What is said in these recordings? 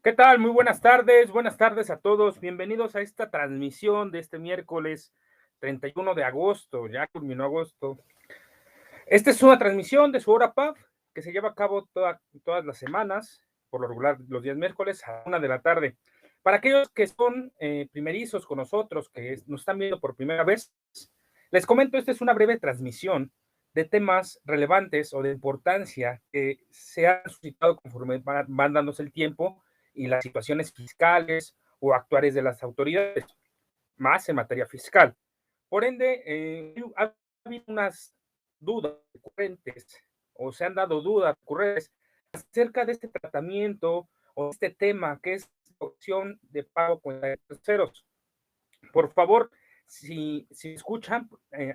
¿Qué tal? Muy buenas tardes a todos. Bienvenidos a esta transmisión de este miércoles 31 de agosto. Ya culminó agosto. Esta es una transmisión de su hora PAF que se lleva a cabo todas las semanas, por lo regular los días miércoles a 1 de la tarde. Para aquellos que son primerizos con nosotros, nos están viendo por primera vez, les comento, esta es una breve transmisión de temas relevantes o de importancia que se han suscitado conforme van dándose el tiempo y las situaciones fiscales o actuales de las autoridades, más en materia fiscal. Por ende, ha habido unas dudas recurrentes o se han dado dudas recurrentes acerca de este tratamiento o este tema que es la opción de pago con terceros. Por favor, si escuchan,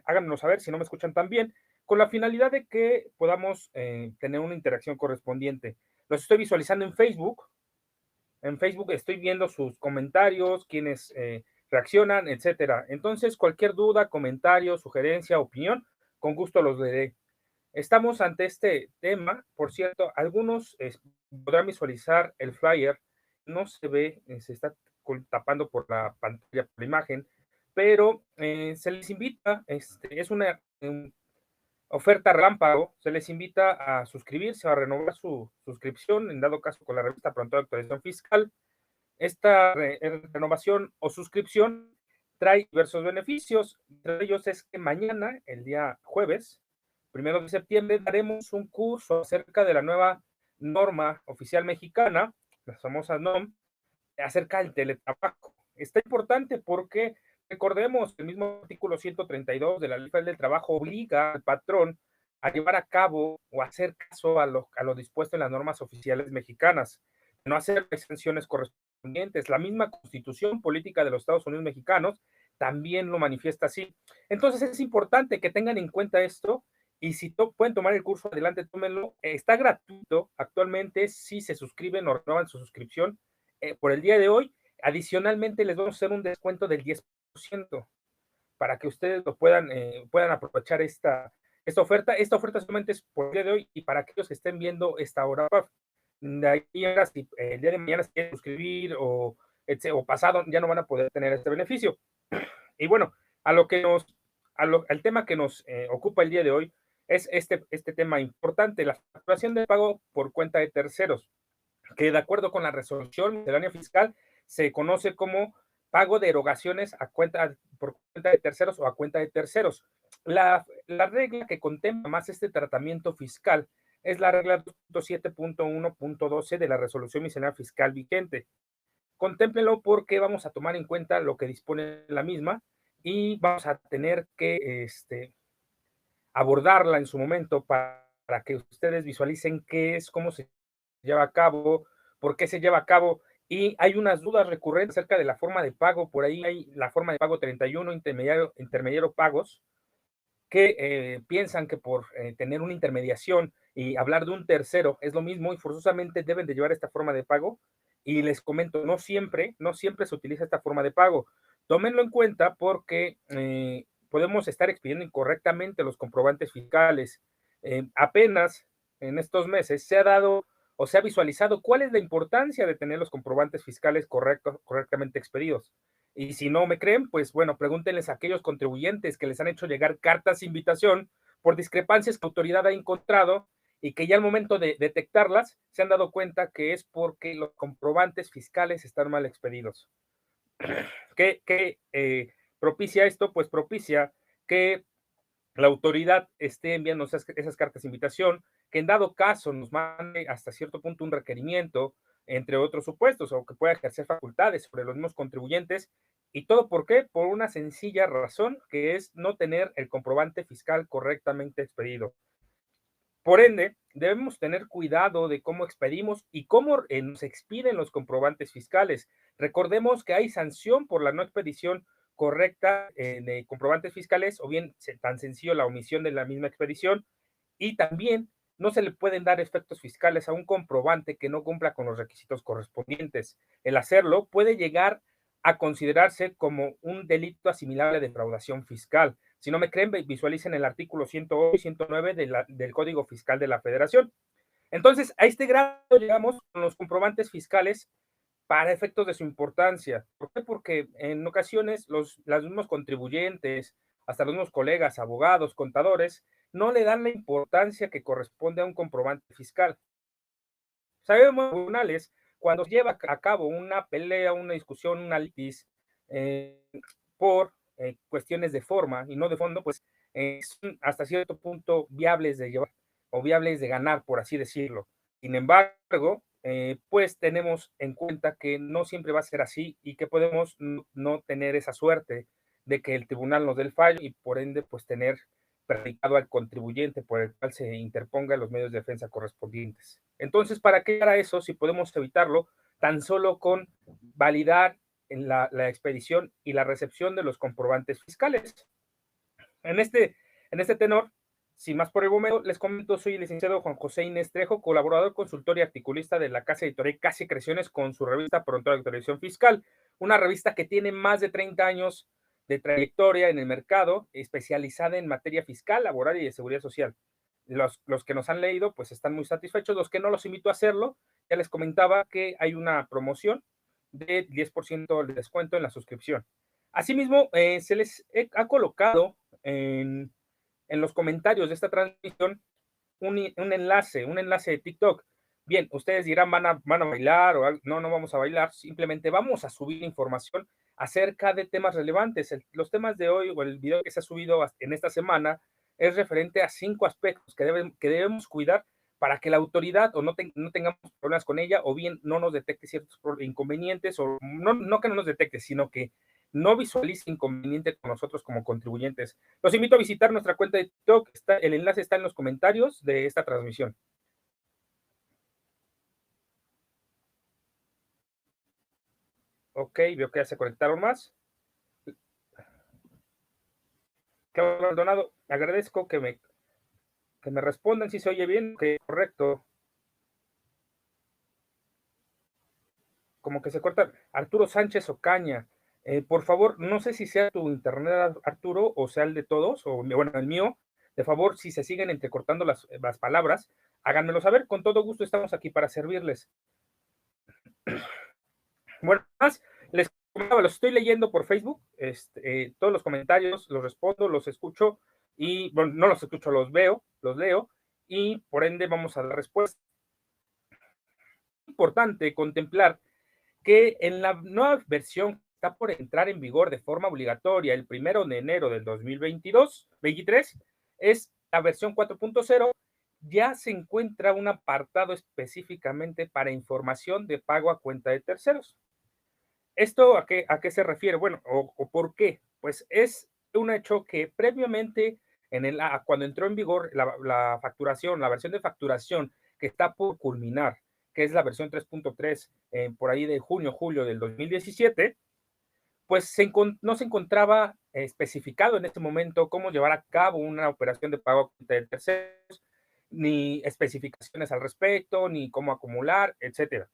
háganos saber si no me escuchan también, con la finalidad de que podamos tener una interacción correspondiente. Los estoy visualizando en Facebook. En Facebook estoy viendo sus comentarios, quienes reaccionan, etcétera. Entonces, cualquier duda, comentario, sugerencia, opinión, con gusto los leeré. Estamos ante este tema, por cierto, algunos podrán visualizar el flyer, no se ve, se está tapando por la pantalla, por la imagen, pero se les invita, es una oferta relámpago, se les invita a suscribirse, a renovar su suscripción, en dado caso con la revista Pronto de Actualización Fiscal. Esta renovación o suscripción trae diversos beneficios. Entre ellos es que mañana, el día jueves, 1 de septiembre, daremos un curso acerca de la nueva norma oficial mexicana, las famosas NOM, acerca del teletrabajo. Está importante porque recordemos que el mismo artículo 132 de la Ley Federal del Trabajo obliga al patrón a llevar a cabo o hacer caso a lo dispuesto en las normas oficiales mexicanas, no hacer exenciones correspondientes. La misma Constitución Política de los Estados Unidos Mexicanos también lo manifiesta así. Entonces es importante que tengan en cuenta esto y si pueden tomar el curso adelante, tómenlo. Está gratuito actualmente si se suscriben o renuevan su suscripción por el día de hoy. Adicionalmente, les vamos a hacer un descuento del 10% para que ustedes puedan aprovechar esta oferta. Esta oferta solamente es por el día de hoy y para aquellos que estén viendo esta hora. De ahí ahora, si el día de mañana se quieren suscribir o pasado, ya no van a poder tener este beneficio. Y bueno, al tema que nos ocupa el día de hoy es este tema importante, la facturación de pago por cuenta de terceros, que de acuerdo con la resolución miscelánea fiscal se conoce como pago de erogaciones por cuenta de terceros o a cuenta de terceros. La regla que contempla más este tratamiento fiscal es la regla 2.7.1.12 de la resolución miscelánea fiscal vigente. Contémplenlo porque vamos a tomar en cuenta lo que dispone la misma y vamos a tener que abordarla en su momento para que ustedes visualicen qué es, cómo se lleva a cabo, por qué se lleva a cabo. Y hay unas dudas recurrentes acerca de la forma de pago. Por ahí hay la forma de pago 31, intermediario pagos, que piensan que por tener una intermediación y hablar de un tercero es lo mismo y forzosamente deben de llevar esta forma de pago. Y les comento, no siempre se utiliza esta forma de pago. Tómenlo en cuenta porque podemos estar expidiendo incorrectamente los comprobantes fiscales. Apenas en estos meses se ha dado o se ha visualizado cuál es la importancia de tener los comprobantes fiscales correctamente expedidos. Y si no me creen, pues bueno, pregúntenles a aquellos contribuyentes que les han hecho llegar cartas de invitación por discrepancias que la autoridad ha encontrado y que ya al momento de detectarlas se han dado cuenta que es porque los comprobantes fiscales están mal expedidos. ¿Qué propicia esto? Pues propicia que la autoridad esté enviando esas cartas de invitación, que en dado caso nos mande hasta cierto punto un requerimiento, entre otros supuestos, o que pueda ejercer facultades sobre los mismos contribuyentes. ¿Y todo por qué? Por una sencilla razón, que es no tener el comprobante fiscal correctamente expedido. Por ende, debemos tener cuidado de cómo expedimos y cómo nos expiden los comprobantes fiscales. Recordemos que hay sanción por la no expedición correcta de comprobantes fiscales o bien tan sencillo la omisión de la misma expedición, y también no se le pueden dar efectos fiscales a un comprobante que no cumpla con los requisitos correspondientes. El hacerlo puede llegar a considerarse como un delito asimilable a defraudación fiscal. Si no me creen, visualicen el artículo 108 y 109 del Código Fiscal de la Federación. Entonces, a este grado llegamos con los comprobantes fiscales para efectos de su importancia. ¿Por qué? Porque en ocasiones los mismos contribuyentes, hasta los mismos colegas, abogados, contadores, no le dan la importancia que corresponde a un comprobante fiscal. Sabemos tribunales cuando se lleva a cabo una pelea, una discusión, una litis, eh, por cuestiones de forma y no de fondo, pues son hasta cierto punto viables de llevar o viables de ganar, por así decirlo. Sin embargo, pues tenemos en cuenta que no siempre va a ser así y que podemos no tener esa suerte de que el tribunal nos dé el fallo y por ende, pues tener predicado al contribuyente por el cual se interponga los medios de defensa correspondientes. Entonces, ¿para qué era eso si podemos evitarlo tan solo con validar en la expedición y la recepción de los comprobantes fiscales? En este tenor, sin más por el momento, les comento, soy el licenciado Juan José Inés Trejo, colaborador, consultor y articulista de la casa editorial Casi Creaciones con su revista Pronto de Actualización Fiscal, una revista que tiene más de 30 años de trayectoria en el mercado, especializada en materia fiscal, laboral y de seguridad social. Los que nos han leído, pues están muy satisfechos. Los que no, los invito a hacerlo. Ya les comentaba que hay una promoción de 10% de descuento en la suscripción. Asimismo, se les ha colocado en los comentarios de esta transmisión un enlace de TikTok. Bien, ustedes dirán, van a bailar o algo. No, no vamos a bailar, simplemente vamos a subir información acerca de temas relevantes. Los temas de hoy o el video que se ha subido en esta semana es referente a 5 aspectos que debemos cuidar para que la autoridad o no tengamos problemas con ella o bien no nos detecte ciertos inconvenientes o no que no nos detecte, sino que no visualice inconveniente con nosotros como contribuyentes. Los invito a visitar nuestra cuenta de TikTok, el enlace está en los comentarios de esta transmisión. Ok, veo que ya se conectaron más. Claudio Maldonado, agradezco que me respondan si se oye bien, que correcto. Como que se corta. Arturo Sánchez Ocaña, por favor, no sé si sea tu internet, Arturo, o sea el de todos, o bueno, el mío. De favor, si se siguen entrecortando las palabras, háganmelo saber. Con todo gusto estamos aquí para servirles. Bueno, más les comentaba, los estoy leyendo por Facebook, todos los comentarios los respondo, los escucho y, bueno, no los escucho, los veo, los leo y por ende vamos a dar respuesta. Es importante contemplar que en la nueva versión que está por entrar en vigor de forma obligatoria el 1 de enero del 2023, es la versión 4.0, ya se encuentra un apartado específicamente para información de pago a cuenta de terceros. ¿Esto a qué se refiere? Bueno, o por qué. Pues es un hecho que previamente, cuando entró en vigor la facturación, la versión de facturación que está por culminar, que es la versión 3.3, por ahí de junio, julio del 2017, pues no se encontraba especificado en ese momento cómo llevar a cabo una operación de pago de terceros, ni especificaciones al respecto, ni cómo acumular, etcétera.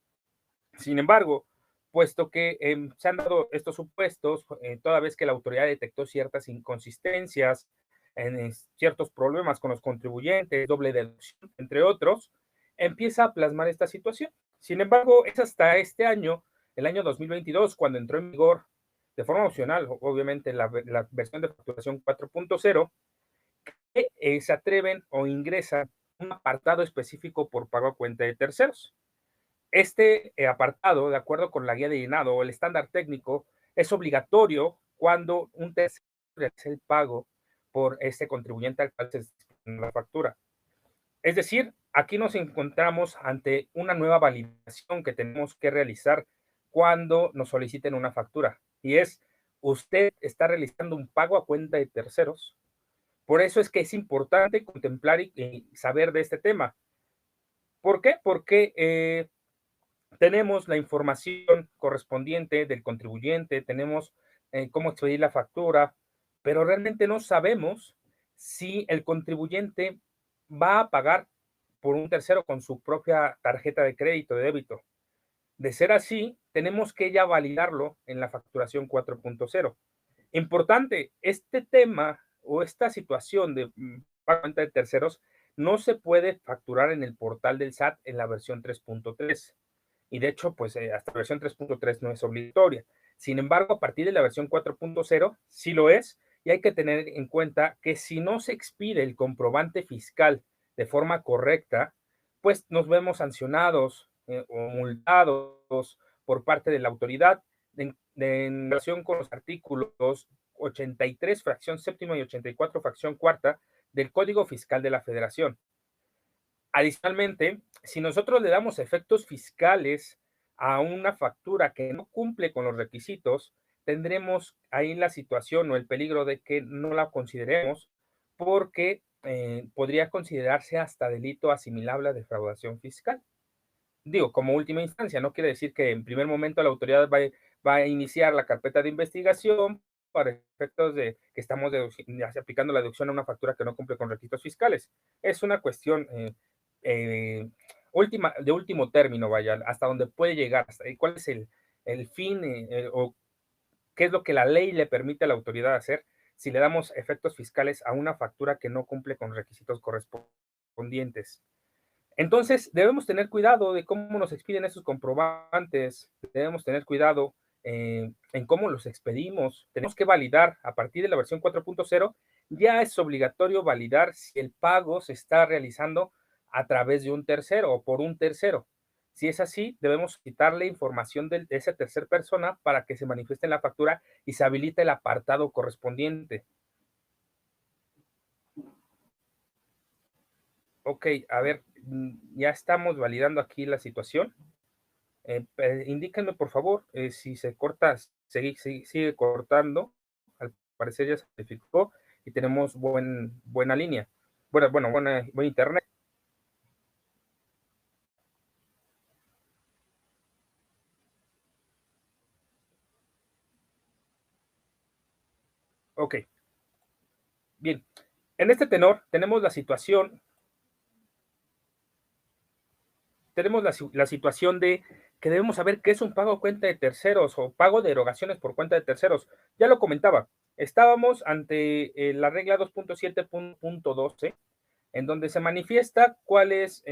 Sin embargo, puesto que se han dado estos supuestos, toda vez que la autoridad detectó ciertas inconsistencias, ciertos problemas con los contribuyentes, doble deducción, entre otros, empieza a plasmar esta situación. Sin embargo, es hasta este año, el año 2022, cuando entró en vigor de forma opcional, obviamente, la versión de facturación 4.0, que se atreven o ingresan un apartado específico por pago a cuenta de terceros. Este apartado, de acuerdo con la guía de llenado o el estándar técnico, es obligatorio cuando un tercero realiza el pago por este contribuyente al cual se destina la factura. Es decir, aquí nos encontramos ante una nueva validación que tenemos que realizar cuando nos soliciten una factura. Y es, usted está realizando un pago a cuenta de terceros. Por eso es que es importante contemplar y saber de este tema. ¿Por qué? Porque tenemos la información correspondiente del contribuyente, tenemos cómo expedir la factura, pero realmente no sabemos si el contribuyente va a pagar por un tercero con su propia tarjeta de crédito, de débito. De ser así, tenemos que ya validarlo en la facturación 4.0. Importante, este tema o esta situación de pago de terceros no se puede facturar en el portal del SAT en la versión 3.3. y de hecho, pues hasta la versión 3.3 no es obligatoria. Sin embargo, a partir de la versión 4.0 sí lo es, y hay que tener en cuenta que si no se expide el comprobante fiscal de forma correcta, pues nos vemos sancionados o multados por parte de la autoridad en relación con los artículos 83, fracción séptima y 84, fracción cuarta del Código Fiscal de la Federación. Adicionalmente, si nosotros le damos efectos fiscales a una factura que no cumple con los requisitos, tendremos ahí la situación o el peligro de que no la consideremos porque podría considerarse hasta delito asimilable a defraudación fiscal. Digo, como última instancia, no quiere decir que en primer momento la autoridad va a iniciar la carpeta de investigación para efectos de que estamos aplicando la deducción a una factura que no cumple con requisitos fiscales. Es una cuestión de último término, vaya, hasta donde puede llegar, cuál es el fin o qué es lo que la ley le permite a la autoridad hacer si le damos efectos fiscales a una factura que no cumple con requisitos correspondientes. Entonces, debemos tener cuidado de cómo nos expiden esos comprobantes, debemos tener cuidado en cómo los expedimos. Tenemos que validar a partir de la versión 4.0, ya es obligatorio validar si el pago se está realizando a través de un tercero o por un tercero. Si es así, debemos quitarle información de esa tercera persona para que se manifieste en la factura y se habilite el apartado correspondiente. Ok, a ver, ya estamos validando aquí la situación. Indíquenme, por favor, si se corta, sigue cortando. Al parecer ya se verificó y tenemos buena línea. Buen internet. Ok, bien. En este tenor tenemos la situación de que debemos saber qué es un pago a cuenta de terceros o pago de erogaciones por cuenta de terceros. Ya lo comentaba, estábamos ante la regla 2.7.12, en donde se manifiesta cuál es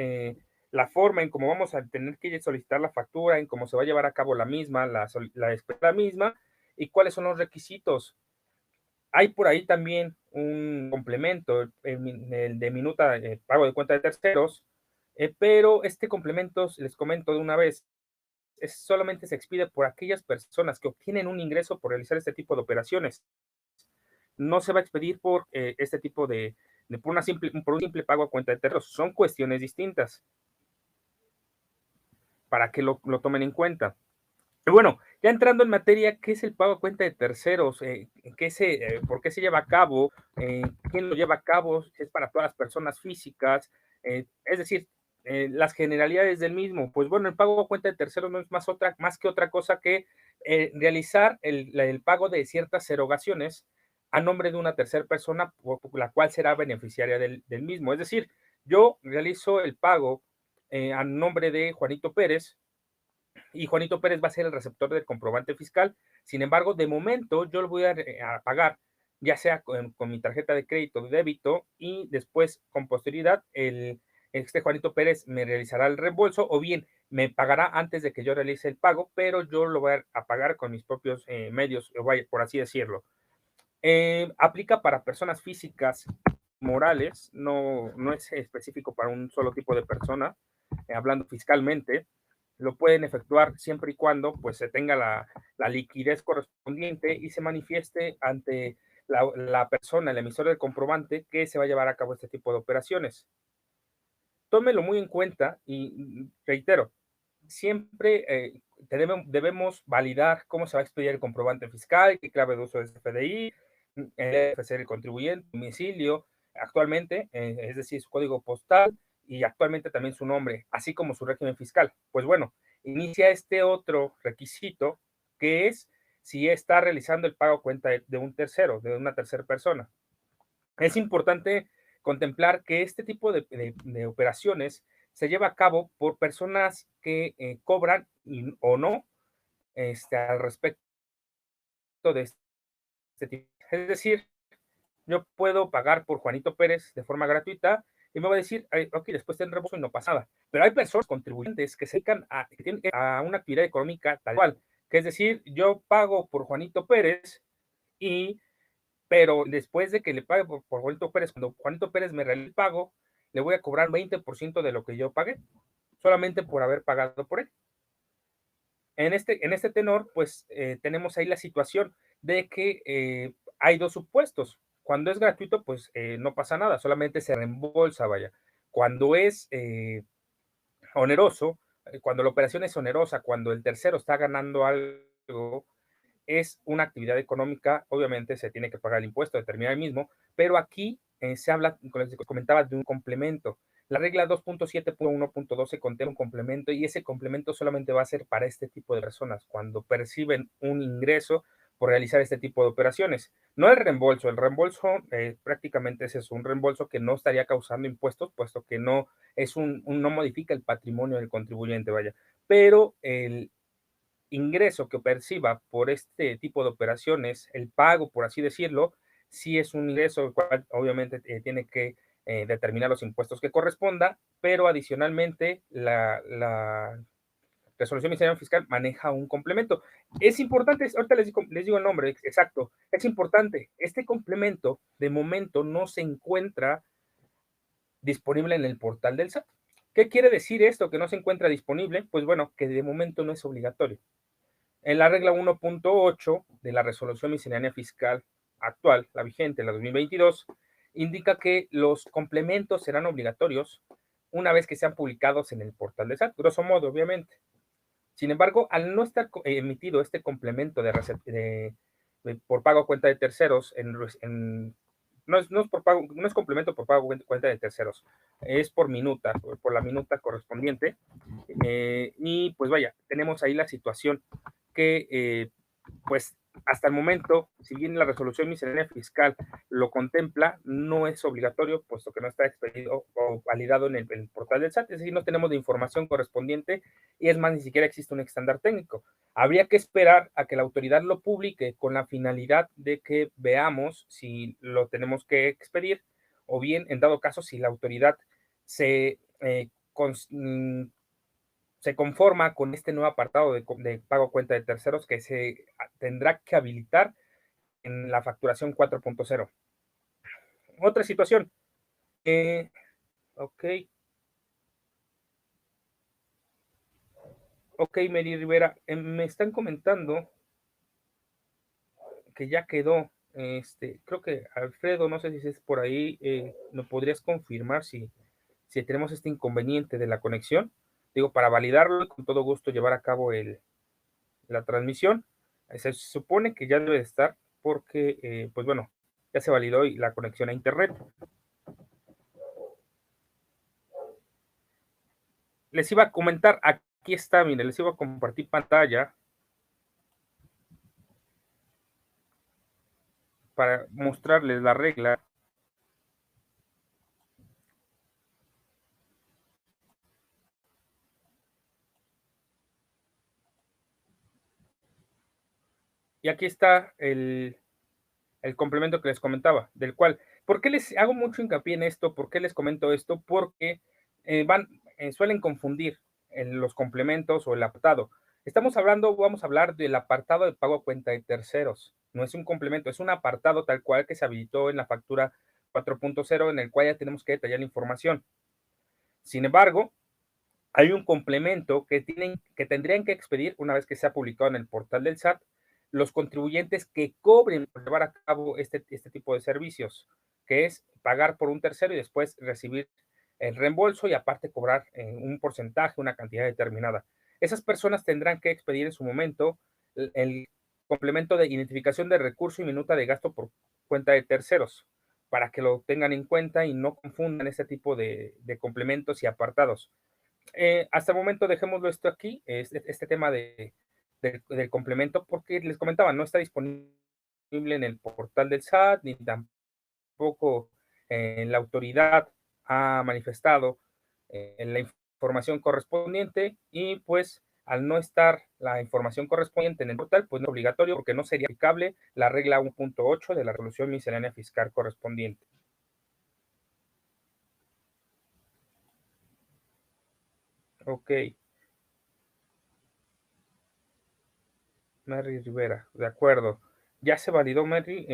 la forma en cómo vamos a tener que solicitar la factura, en cómo se va a llevar a cabo la misma, la misma, y cuáles son los requisitos. Hay por ahí también un complemento, el de minuta, pago de cuenta de terceros, pero este complemento, les comento de una vez, solamente se expide por aquellas personas que obtienen un ingreso por realizar este tipo de operaciones. No se va a expedir por este tipo por un simple pago a cuenta de terceros. Son cuestiones distintas para que lo tomen en cuenta. Y bueno, ya entrando en materia, ¿qué es el pago a cuenta de terceros? ¿Por qué se lleva a cabo? ¿Quién lo lleva a cabo? ¿Es para todas las personas físicas? Es decir, las generalidades del mismo. Pues bueno, el pago a cuenta de terceros no es más que otra cosa que realizar el pago de ciertas erogaciones a nombre de una tercera persona, por la cual será beneficiaria del mismo. Es decir, yo realizo el pago a nombre de Juanito Pérez, y Juanito Pérez va a ser el receptor del comprobante fiscal. Sin embargo, de momento yo lo voy a pagar, ya sea con mi tarjeta de crédito, de débito, y después, con posterioridad, este Juanito Pérez me realizará el reembolso, o bien me pagará antes de que yo realice el pago, pero yo lo voy a pagar con mis propios medios, por así decirlo. Aplica para personas físicas morales, no es específico para un solo tipo de persona, hablando fiscalmente. Lo pueden efectuar siempre y cuando pues se tenga la liquidez correspondiente y se manifieste ante la persona, el emisor del comprobante, que se va a llevar a cabo este tipo de operaciones. Tómelo muy en cuenta y reitero, siempre debemos validar cómo se va a expedir el comprobante fiscal, qué clave de uso es FDI, debe ser el contribuyente, domicilio, actualmente, es decir, su código postal y actualmente también su nombre, así como su régimen fiscal. Pues bueno, inicia este otro requisito que es si está realizando el pago a cuenta de un tercero, de una tercera persona. Es importante contemplar que este tipo de operaciones se lleva a cabo por personas que cobran o no al respecto de este tipo. Es decir, yo puedo pagar por Juanito Pérez de forma gratuita y me va a decir, ok, después te reembolso y no pasa nada. Pero hay personas contribuyentes que se dedican que tienen a una actividad económica tal cual, que es decir, yo pago por Juanito Pérez pero después de que le pague por Juanito Pérez, cuando Juanito Pérez me realice el pago, le voy a cobrar 20% de lo que yo pagué, solamente por haber pagado por él. En este tenor, pues tenemos ahí la situación de que hay dos supuestos. Cuando es gratuito, pues no pasa nada, solamente se reembolsa, vaya. Cuando es oneroso, cuando la operación es onerosa, cuando el tercero está ganando algo, es una actividad económica, obviamente se tiene que pagar el impuesto, determinar el mismo, pero aquí se habla, como les comentaba, de un complemento. La regla 2.7.1.12 contempla un complemento y ese complemento solamente va a ser para este tipo de personas cuando perciben un ingreso por realizar este tipo de operaciones. No el reembolso prácticamente es un reembolso que no estaría causando impuestos, puesto que no no modifica el patrimonio del contribuyente, vaya, pero el ingreso que perciba por este tipo de operaciones, el pago, por así decirlo, sí es un ingreso, el cual obviamente tiene que determinar los impuestos que corresponda, pero adicionalmente la resolución miscelánea fiscal maneja un complemento. Es importante, ahorita les digo el nombre exacto, es importante, este complemento de momento no se encuentra disponible en el portal del SAT. ¿Qué quiere decir esto que no se encuentra disponible? Pues bueno, que de momento no es obligatorio. En la regla 1.8 de la resolución miscelánea fiscal actual, la vigente, la 2022, indica que los complementos serán obligatorios una vez que sean publicados en el portal de SAT, grosso modo, obviamente. Sin embargo, al no estar emitido este complemento por pago a cuenta de terceros, no es complemento por pago a cuenta de terceros, es por minuta, por la minuta correspondiente. Y pues vaya, tenemos ahí la situación que pues hasta el momento, si bien la resolución miscelánea fiscal lo contempla, no es obligatorio, puesto que no está expedido o validado en el portal del SAT, es decir, no tenemos la información correspondiente y es más, ni siquiera existe un estándar técnico. Habría que esperar a que la autoridad lo publique con la finalidad de que veamos si lo tenemos que expedir o bien, en dado caso, si la autoridad se se conforma con este nuevo apartado de pago a cuenta de terceros que se tendrá que habilitar en la facturación 4.0. Otra situación. Ok. Ok, Mary Rivera. Me están comentando que ya quedó. Creo que Alfredo, no sé si es por ahí, ¿nos podrías confirmar si tenemos este inconveniente de la conexión? Digo, para validarlo, con todo gusto llevar a cabo la transmisión. Se supone que ya debe de estar porque, pues bueno, ya se validó la conexión a internet. Les iba a comentar, aquí está, miren, les iba a compartir pantalla para mostrarles la regla. Y aquí está el complemento que les comentaba, del cual, ¿por qué les hago mucho hincapié en esto? ¿Por qué les comento esto? Porque suelen confundir en los complementos o el apartado. Vamos a hablar del apartado de pago a cuenta de terceros. No es un complemento, es un apartado tal cual que se habilitó en la factura 4.0 en el cual ya tenemos que detallar la información. Sin embargo, hay un complemento que tendrían que expedir una vez que sea publicado en el portal del SAT los contribuyentes que cobren por llevar a cabo este tipo de servicios, que es pagar por un tercero y después recibir el reembolso y aparte cobrar un porcentaje, una cantidad determinada. Esas personas tendrán que expedir en su momento el complemento de identificación de recurso y minuta de gasto por cuenta de terceros, para que lo tengan en cuenta y no confundan este tipo de complementos y apartados. Hasta el momento dejémoslo esto aquí, este tema del complemento, porque les comentaba, no está disponible en el portal del SAT, ni tampoco la autoridad ha manifestado la información correspondiente y pues al no estar la información correspondiente en el portal, pues no es obligatorio porque no sería aplicable la regla 1.8 de la resolución miscelánea fiscal correspondiente. Ok, Mary Rivera, de acuerdo. Ya se validó Mary,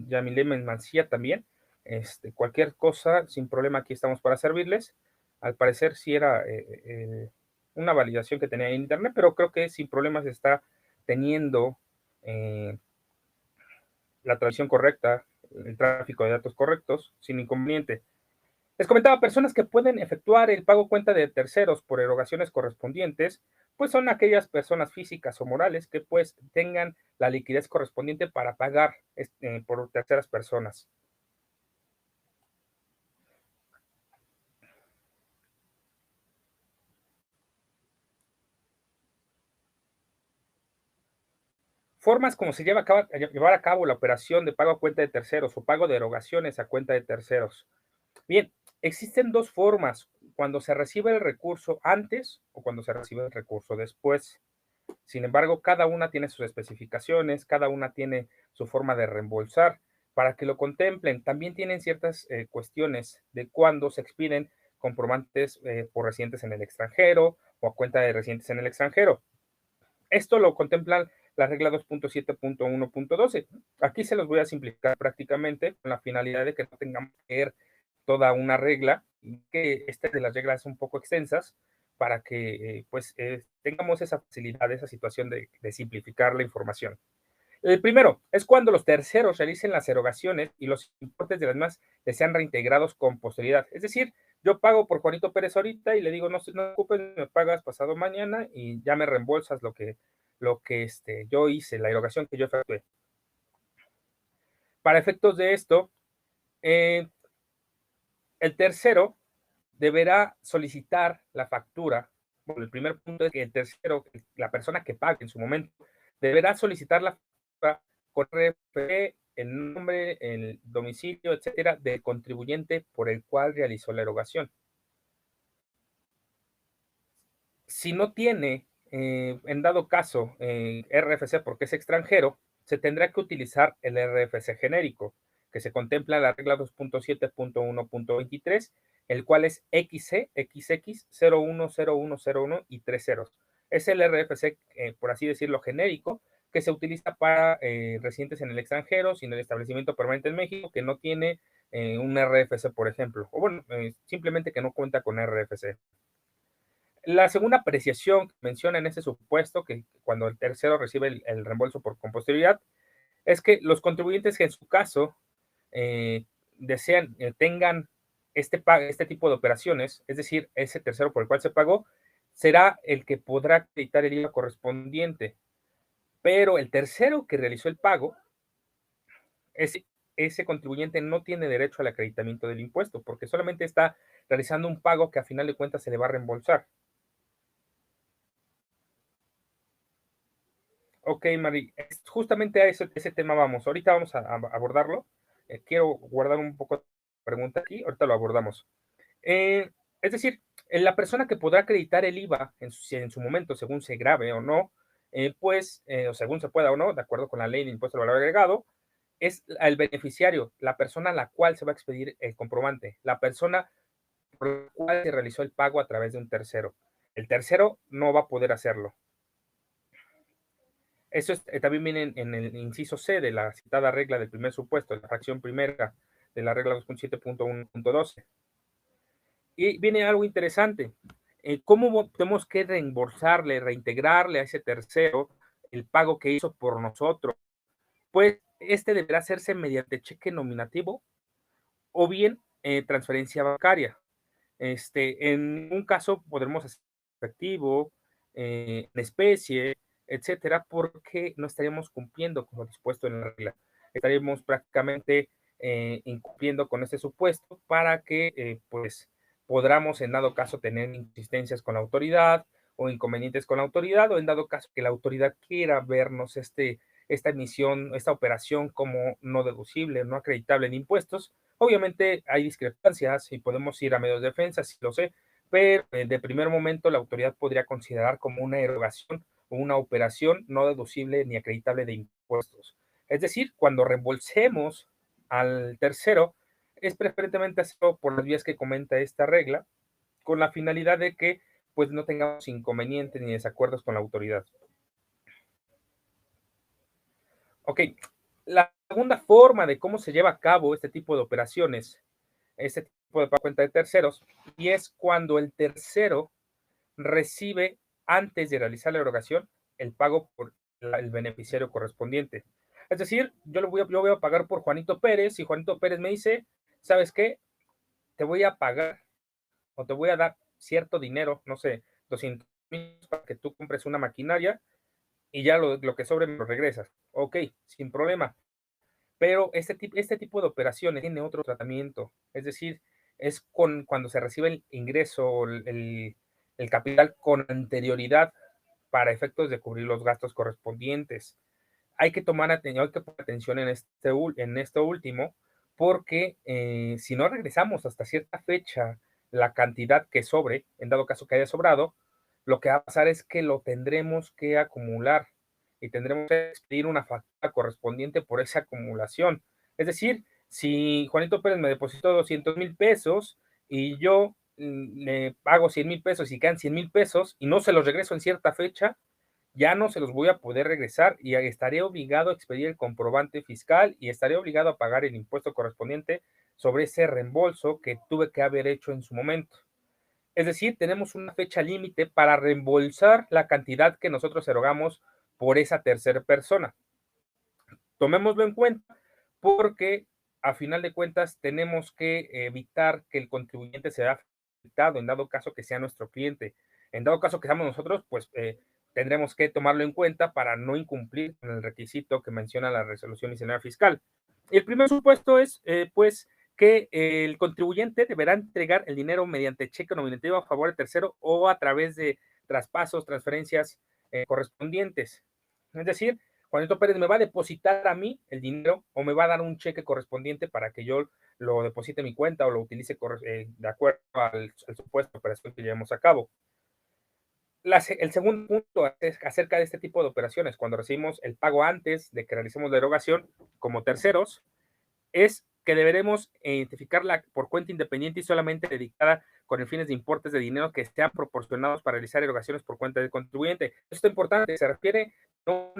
Yamile Mancilla también. Cualquier cosa, sin problema, aquí estamos para servirles. Al parecer sí era una validación que tenía en internet, pero creo que sin problemas está teniendo eh, la traducción correcta, el tráfico de datos correctos, sin inconveniente. Les comentaba, personas que pueden efectuar el pago cuenta de terceros por erogaciones correspondientes, pues son aquellas personas físicas o morales que pues tengan la liquidez correspondiente para pagar por terceras personas. Formas como se llevar a cabo la operación de pago a cuenta de terceros o pago de erogaciones a cuenta de terceros. Bien, existen dos formas, cuando se recibe el recurso antes o cuando se recibe el recurso después. Sin embargo, cada una tiene sus especificaciones, cada una tiene su forma de reembolsar para que lo contemplen. También tienen ciertas cuestiones de cuándo se expiden comprobantes por residentes en el extranjero o a cuenta de residentes en el extranjero. Esto lo contemplan la regla 2.7.1.12. Aquí se los voy a simplificar prácticamente con la finalidad de que no tengamos que leer toda una regla y que esta de las reglas un poco extensas para que tengamos esa facilidad, esa situación de simplificar la información. El primero es cuando los terceros realicen las erogaciones y los importes de las mismas les sean reintegrados con posterioridad. Es decir, yo pago por Juanito Pérez ahorita y le digo, no te preocupes, me pagas pasado mañana y ya me reembolsas lo que yo hice, la erogación que yo efectué. Para efectos de esto, eh, el tercero deberá solicitar la factura. Bueno, el primer punto es que el tercero, la persona que pague en su momento, deberá solicitar la factura con RFC, el nombre, el domicilio, etcétera, del contribuyente por el cual realizó la erogación. Si no tiene, en dado caso, RFC porque es extranjero, se tendrá que utilizar el RFC genérico, que se contempla en la regla 2.7.1.23, el cual es XC, XX 010101 y 3 ceros. Es el RFC, por así decirlo, genérico, que se utiliza para residentes en el extranjero, sin el establecimiento permanente en México, que no tiene un RFC, por ejemplo, o bueno, simplemente que no cuenta con RFC. La segunda apreciación que menciona en ese supuesto, que cuando el tercero recibe el reembolso por con posterioridad, es que los contribuyentes que en su caso desean, tengan este tipo de operaciones, es decir, ese tercero por el cual se pagó, será el que podrá acreditar el IVA correspondiente. Pero el tercero que realizó el pago, ese contribuyente no tiene derecho al acreditamiento del impuesto, porque solamente está realizando un pago que a final de cuentas se le va a reembolsar. Ok, Mari, justamente a ese tema vamos. Ahorita vamos a abordarlo. Quiero guardar un poco de pregunta aquí, ahorita lo abordamos. Es decir, la persona que podrá acreditar el IVA en su momento, según se grave o no, o según se pueda o no, de acuerdo con la ley de impuesto al valor agregado, es el beneficiario, la persona a la cual se va a expedir el comprobante, la persona por la cual se realizó el pago a través de un tercero. El tercero no va a poder hacerlo. Eso también viene en el inciso C de la citada regla del primer supuesto, la fracción primera de la regla 2.7.1.12. Y viene algo interesante. ¿Cómo tenemos que reembolsarle, reintegrarle a ese tercero el pago que hizo por nosotros? Pues deberá hacerse mediante cheque nominativo o bien transferencia bancaria. En un caso podremos hacer efectivo, en especie, etcétera, porque no estaríamos cumpliendo con lo dispuesto en la regla. Estaríamos prácticamente incumpliendo con este supuesto para que podamos en dado caso tener inconsistencias con la autoridad o inconvenientes con la autoridad o en dado caso que la autoridad quiera vernos esta emisión, esta operación como no deducible, no acreditable en impuestos. Obviamente hay discrepancias y podemos ir a medios de defensa, sí lo sé, pero de primer momento la autoridad podría considerar como una erogación o una operación no deducible ni acreditable de impuestos. Es decir, cuando reembolsemos al tercero, es preferentemente hacerlo por las vías que comenta esta regla, con la finalidad de que pues no tengamos inconvenientes ni desacuerdos con la autoridad. Ok, la segunda forma de cómo se lleva a cabo este tipo de operaciones, este tipo de cuenta de terceros, y es cuando el tercero recibe, antes de realizar la erogación, el pago por el beneficiario correspondiente. Es decir, yo voy a pagar por Juanito Pérez y Juanito Pérez me dice, ¿sabes qué? Te voy a pagar o te voy a dar cierto dinero, no sé, 200,000 para que tú compres una maquinaria y ya lo que sobre me lo regresas. Ok, sin problema. Pero este tipo de operaciones tiene otro tratamiento. Es decir, es cuando se recibe el ingreso, el capital con anterioridad para efectos de cubrir los gastos correspondientes. Hay que poner atención en esto último, porque si no regresamos hasta cierta fecha la cantidad que sobre, en dado caso que haya sobrado, lo que va a pasar es que lo tendremos que acumular y tendremos que expedir una factura correspondiente por esa acumulación. Es decir, si Juanito Pérez me depositó 200,000 pesos y yo le pago 100,000 pesos y quedan 100,000 pesos y no se los regreso en cierta fecha, ya no se los voy a poder regresar y estaré obligado a expedir el comprobante fiscal y estaré obligado a pagar el impuesto correspondiente sobre ese reembolso que tuve que haber hecho en su momento. Es decir, tenemos una fecha límite para reembolsar la cantidad que nosotros erogamos por esa tercera persona. Tomémoslo en cuenta porque a final de cuentas tenemos que evitar que el contribuyente se vea afectado en dado caso que sea nuestro cliente. En dado caso que seamos nosotros, pues tendremos que tomarlo en cuenta para no incumplir con el requisito que menciona la resolución miscelánea fiscal. Y el primer supuesto es, pues, que el contribuyente deberá entregar el dinero mediante cheque nominativo a favor del tercero o a través de traspasos, transferencias correspondientes. Es decir, Juanito Pérez me va a depositar a mí el dinero o me va a dar un cheque correspondiente para que yo lo deposite en mi cuenta o lo utilice de acuerdo al supuesto de operación que llevemos a cabo. El segundo punto acerca de este tipo de operaciones, cuando recibimos el pago antes de que realicemos la erogación como terceros, es que deberemos identificarla por cuenta independiente y solamente dedicada con el fines de importes de dinero que sean proporcionados para realizar erogaciones por cuenta del contribuyente. Esto es importante, se refiere no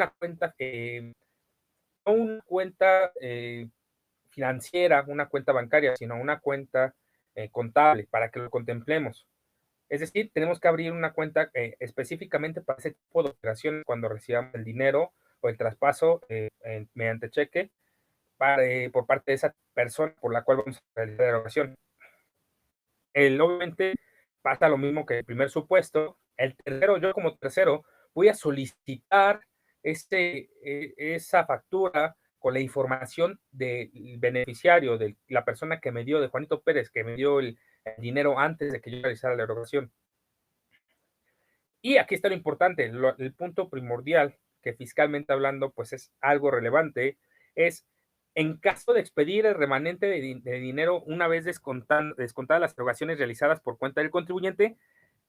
a una cuenta financiera, una cuenta bancaria, sino una cuenta contable para que lo contemplemos. Es decir, tenemos que abrir una cuenta específicamente para ese tipo de operaciones cuando recibamos el dinero o el traspaso mediante cheque por parte de esa persona por la cual vamos a realizar la erogación. Obviamente pasa lo mismo que el primer supuesto. El tercero, yo como tercero, voy a solicitar esa factura con la información del beneficiario, de la persona que me dio, de Juanito Pérez, que me dio el dinero antes de que yo realizara la erogación. Y aquí está lo importante, el punto primordial, que fiscalmente hablando, pues es algo relevante, es en caso de expedir el remanente de dinero una vez descontadas las erogaciones realizadas por cuenta del contribuyente,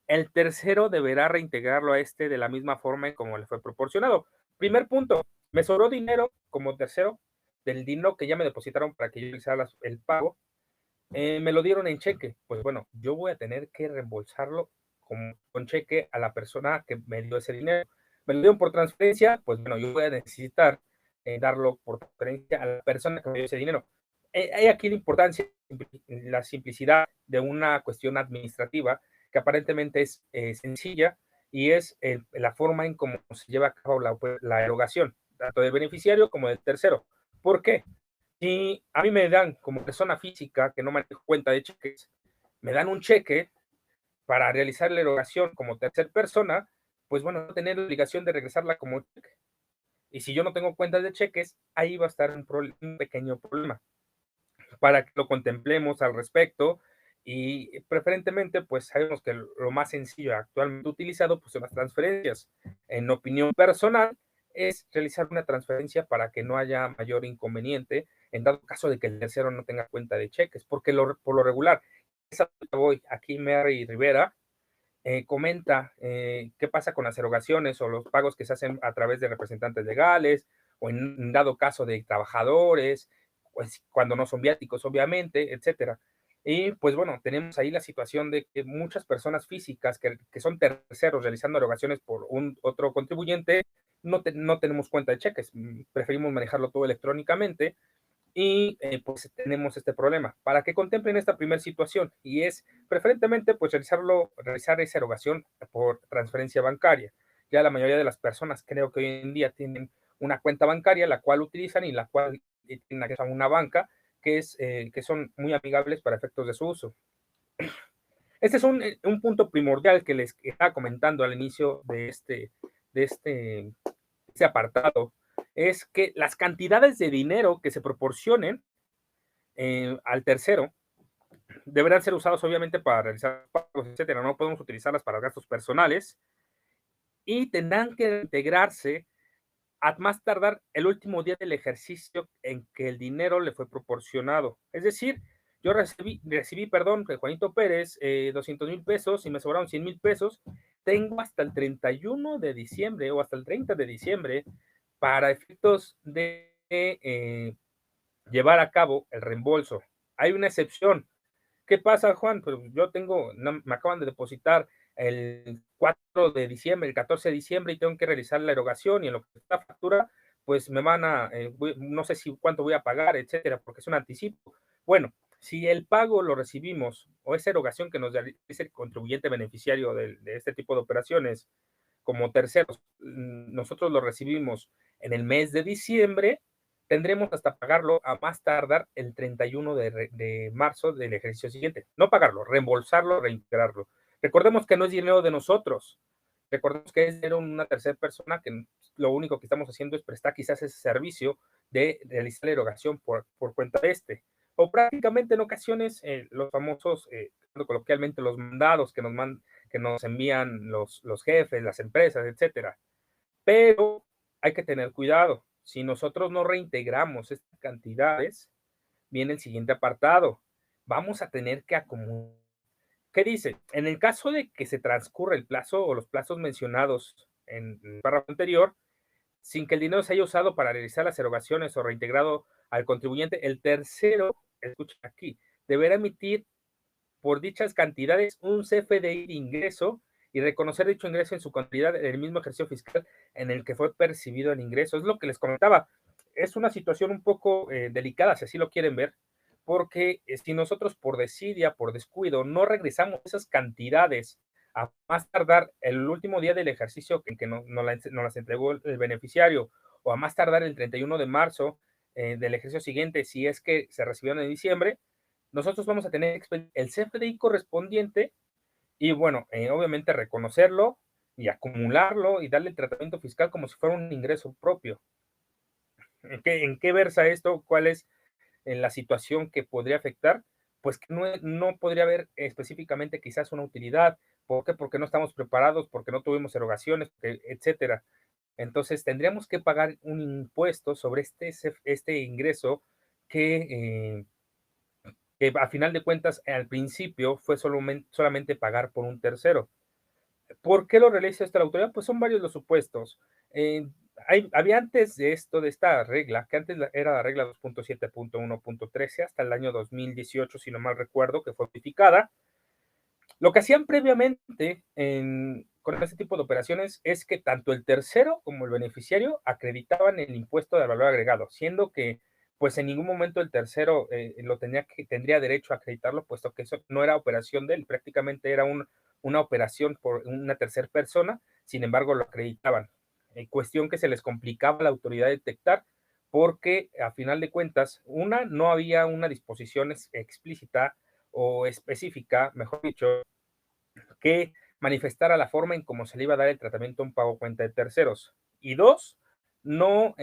el tercero deberá reintegrarlo a este de la misma forma como le fue proporcionado. Primer punto, me sobró dinero como tercero del dinero que ya me depositaron para que yo realizara el pago, me lo dieron en cheque. Pues bueno, yo voy a tener que reembolsarlo con cheque a la persona que me dio ese dinero. Me lo dieron por transferencia, pues bueno, yo voy a necesitar darlo por transferencia a la persona que me dio ese dinero. Hay aquí la importancia, la simplicidad de una cuestión administrativa que aparentemente es sencilla y es la forma en cómo se lleva a cabo la erogación, tanto del beneficiario como del tercero. ¿Por qué? Si a mí me dan como persona física que no manejo cuenta de cheques, me dan un cheque para realizar la erogación como tercer persona, pues bueno, no tener la obligación de regresarla como cheque. Y si yo no tengo cuentas de cheques, ahí va a estar un pequeño problema para que lo contemplemos al respecto. Y preferentemente, pues sabemos que lo más sencillo actualmente utilizado pues son las transferencias. En opinión personal, es realizar una transferencia para que no haya mayor inconveniente en dado caso de que el tercero no tenga cuenta de cheques, porque por lo regular, aquí Mary Rivera comenta qué pasa con las erogaciones o los pagos que se hacen a través de representantes legales o en dado caso de trabajadores, pues, cuando no son viáticos, obviamente, etcétera. Y pues bueno, tenemos ahí la situación de que muchas personas físicas que son terceros realizando erogaciones por un otro contribuyente, no tenemos cuenta de cheques, preferimos manejarlo todo electrónicamente y pues tenemos este problema. Para que contemplen esta primera situación y es preferentemente pues realizar esa erogación por transferencia bancaria. Ya la mayoría de las personas creo que hoy en día tienen una cuenta bancaria la cual utilizan y la cual tienen acceso a una banca que son muy amigables para efectos de su uso. Este es un punto primordial que les estaba comentando al inicio de este apartado, es que las cantidades de dinero que se proporcionen al tercero deberán ser usados obviamente para realizar pagos, etcétera. No podemos utilizarlas para gastos personales y tendrán que integrarse a más tardar el último día del ejercicio en que el dinero le fue proporcionado. Es decir, yo recibí perdón, de Juanito Pérez, 200,000 pesos y me sobraron 100,000 pesos. Tengo hasta el 31 de diciembre o hasta el 30 de diciembre para efectos de llevar a cabo el reembolso. Hay una excepción. ¿Qué pasa, Juan? Pues yo me acaban de depositar el 4 de diciembre, el 14 de diciembre y tengo que realizar la erogación y en lo que está la factura, pues me van a, no sé si cuánto voy a pagar, etcétera, porque es un anticipo. Bueno, si el pago lo recibimos o esa erogación que nos dice el contribuyente beneficiario de este tipo de operaciones como terceros, nosotros lo recibimos en el mes de diciembre, tendremos hasta pagarlo a más tardar el 31 de marzo del ejercicio siguiente. No pagarlo, reembolsarlo, reintegrarlo. Recordemos que no es dinero de nosotros. Recordemos que es dinero de una tercera persona que lo único que estamos haciendo es prestar quizás ese servicio de realizar la erogación por cuenta de este. O prácticamente en ocasiones los famosos, coloquialmente, los mandados que nos envían los jefes, las empresas, etcétera. Pero hay que tener cuidado. Si nosotros no reintegramos estas cantidades, viene el siguiente apartado. Vamos a tener que acumular. ¿Qué dice? En el caso de que se transcurra el plazo o los plazos mencionados en el párrafo anterior, sin que el dinero se haya usado para realizar las erogaciones o reintegrado al contribuyente, el tercero, escucha aquí, deberá emitir por dichas cantidades un CFDI de ingreso y reconocer dicho ingreso en su contabilidad en el mismo ejercicio fiscal en el que fue percibido el ingreso. Es lo que les comentaba. Es una situación un poco delicada, si así lo quieren ver, porque si nosotros por desidia, por descuido, no regresamos esas cantidades a más tardar el último día del ejercicio en que nos las entregó el beneficiario o a más tardar el 31 de marzo del ejercicio siguiente, si es que se recibieron en diciembre, nosotros vamos a tener el CFDI correspondiente y bueno, obviamente reconocerlo y acumularlo y darle el tratamiento fiscal como si fuera un ingreso propio. ¿En qué versa esto? ¿Cuál es la situación que podría afectar? Pues que no podría haber específicamente quizás una utilidad. ¿Por qué? Porque no estamos preparados, porque no tuvimos erogaciones, etcétera. Entonces tendríamos que pagar un impuesto sobre este ingreso que a final de cuentas, al principio fue solamente pagar por un tercero. ¿Por qué lo realiza esta la autoridad? Pues son varios los supuestos. Eh, había antes de esto, de esta regla, que antes era la regla 2.7.1.13 hasta el año 2018, si no mal recuerdo, que fue modificada. Lo que hacían previamente con este tipo de operaciones es que tanto el tercero como el beneficiario acreditaban el impuesto de valor agregado, siendo que pues en ningún momento el tercero tendría derecho a acreditarlo, puesto que eso no era operación de él, prácticamente era una operación por una tercera persona, sin embargo lo acreditaban. Cuestión que se les complicaba a la autoridad detectar, porque a final de cuentas, no había una disposición explícita o específica, mejor dicho, que manifestara la forma en cómo se le iba a dar el tratamiento a un pago cuenta de terceros. Y dos, no,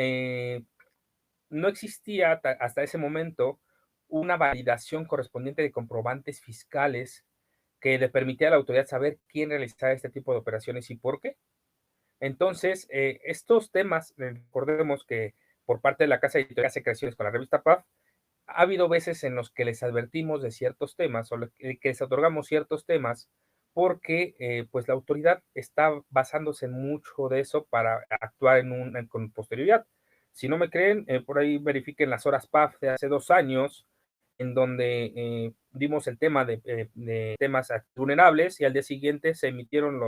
no existía hasta ese momento una validación correspondiente de comprobantes fiscales que le permitía a la autoridad saber quién realizaba este tipo de operaciones y por qué. Entonces, estos temas, recordemos que por parte de la Casa Editorial hace creaciones con la revista PAF, ha habido veces en los que les advertimos de ciertos temas o que les otorgamos ciertos temas porque pues la autoridad está basándose en mucho de eso para actuar con posterioridad. Si no me creen, por ahí verifiquen las horas PAF de hace 2 años en donde dimos el tema de temas vulnerables y al día siguiente se emitieron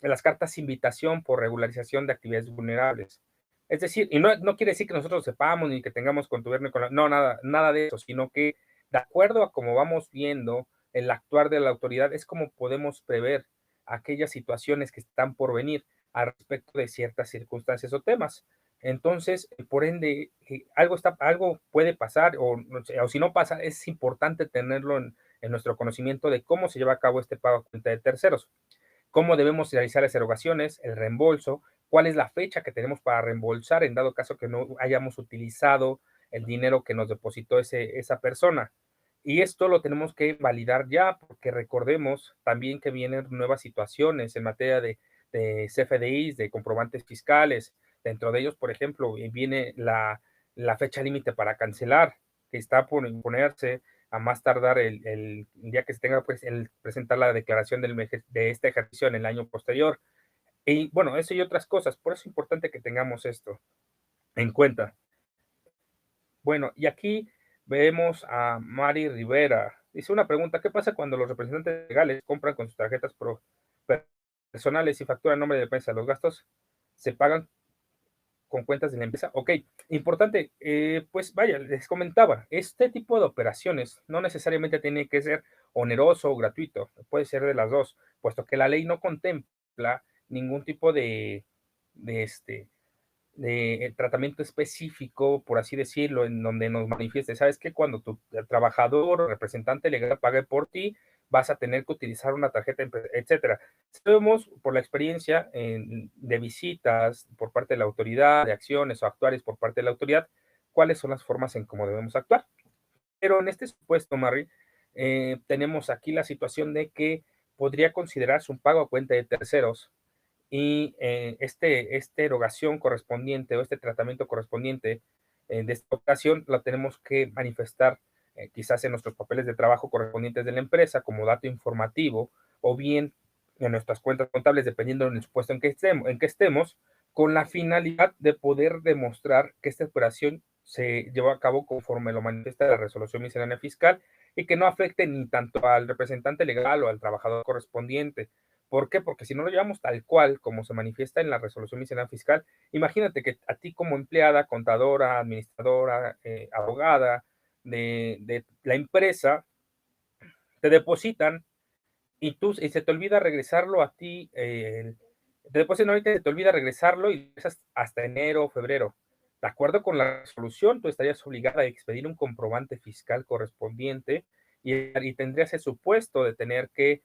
las cartas de invitación por regularización de actividades vulnerables. Es decir, y no quiere decir que nosotros sepamos ni que tengamos contubernio con no, nada de eso, sino que de acuerdo a cómo vamos viendo el actuar de la autoridad, es como podemos prever aquellas situaciones que están por venir al respecto de ciertas circunstancias o temas. Entonces, por ende, algo puede pasar, o si no pasa, es importante tenerlo en nuestro conocimiento de cómo se lleva a cabo este pago a cuenta de terceros, cómo debemos realizar las erogaciones, el reembolso, cuál es la fecha que tenemos para reembolsar en dado caso que no hayamos utilizado el dinero que nos depositó esa persona. Y esto lo tenemos que validar ya, porque recordemos también que vienen nuevas situaciones en materia de CFDIs, de comprobantes fiscales. Dentro de ellos, por ejemplo, viene la fecha límite para cancelar, que está por imponerse a más tardar el día que se tenga pues el presentar la declaración de este ejercicio en el año posterior. Y bueno, eso y otras cosas. Por eso es importante que tengamos esto en cuenta. Bueno, y aquí vemos a Mari Rivera. Dice una pregunta: ¿qué pasa cuando los representantes legales compran con sus tarjetas personales y facturan en nombre de la empresa? ¿Los gastos se pagan con cuentas de la empresa? Ok, importante, pues vaya, les comentaba, este tipo de operaciones no necesariamente tiene que ser oneroso o gratuito, puede ser de las dos, puesto que la ley no contempla ningún tipo de tratamiento específico, por así decirlo, en donde nos manifieste, ¿sabes qué? Cuando tu trabajador o representante legal pague por ti, vas a tener que utilizar una tarjeta, etcétera. Sabemos por la experiencia de visitas por parte de la autoridad, de acciones o actuales por parte de la autoridad, cuáles son las formas en cómo debemos actuar. Pero en este supuesto, Mari, tenemos aquí la situación de que podría considerarse un pago a cuenta de terceros y esta erogación correspondiente o este tratamiento correspondiente de esta ocasión la tenemos que manifestar quizás en nuestros papeles de trabajo correspondientes de la empresa como dato informativo o bien en nuestras cuentas contables dependiendo del supuesto en que estemos, con la finalidad de poder demostrar que esta operación se llevó a cabo conforme lo manifiesta la resolución miscelánea fiscal y que no afecte ni tanto al representante legal o al trabajador correspondiente. ¿Por qué? Porque si no lo llevamos tal cual como se manifiesta en la resolución miscelánea fiscal, imagínate que a ti como empleada, contadora, administradora, abogada de la empresa, te depositan y se te olvida regresarlo a ti, te depositan ahorita y se te olvida regresarlo y es hasta enero o febrero. De acuerdo con la resolución, tú estarías obligada a expedir un comprobante fiscal correspondiente y tendrías el supuesto de tener que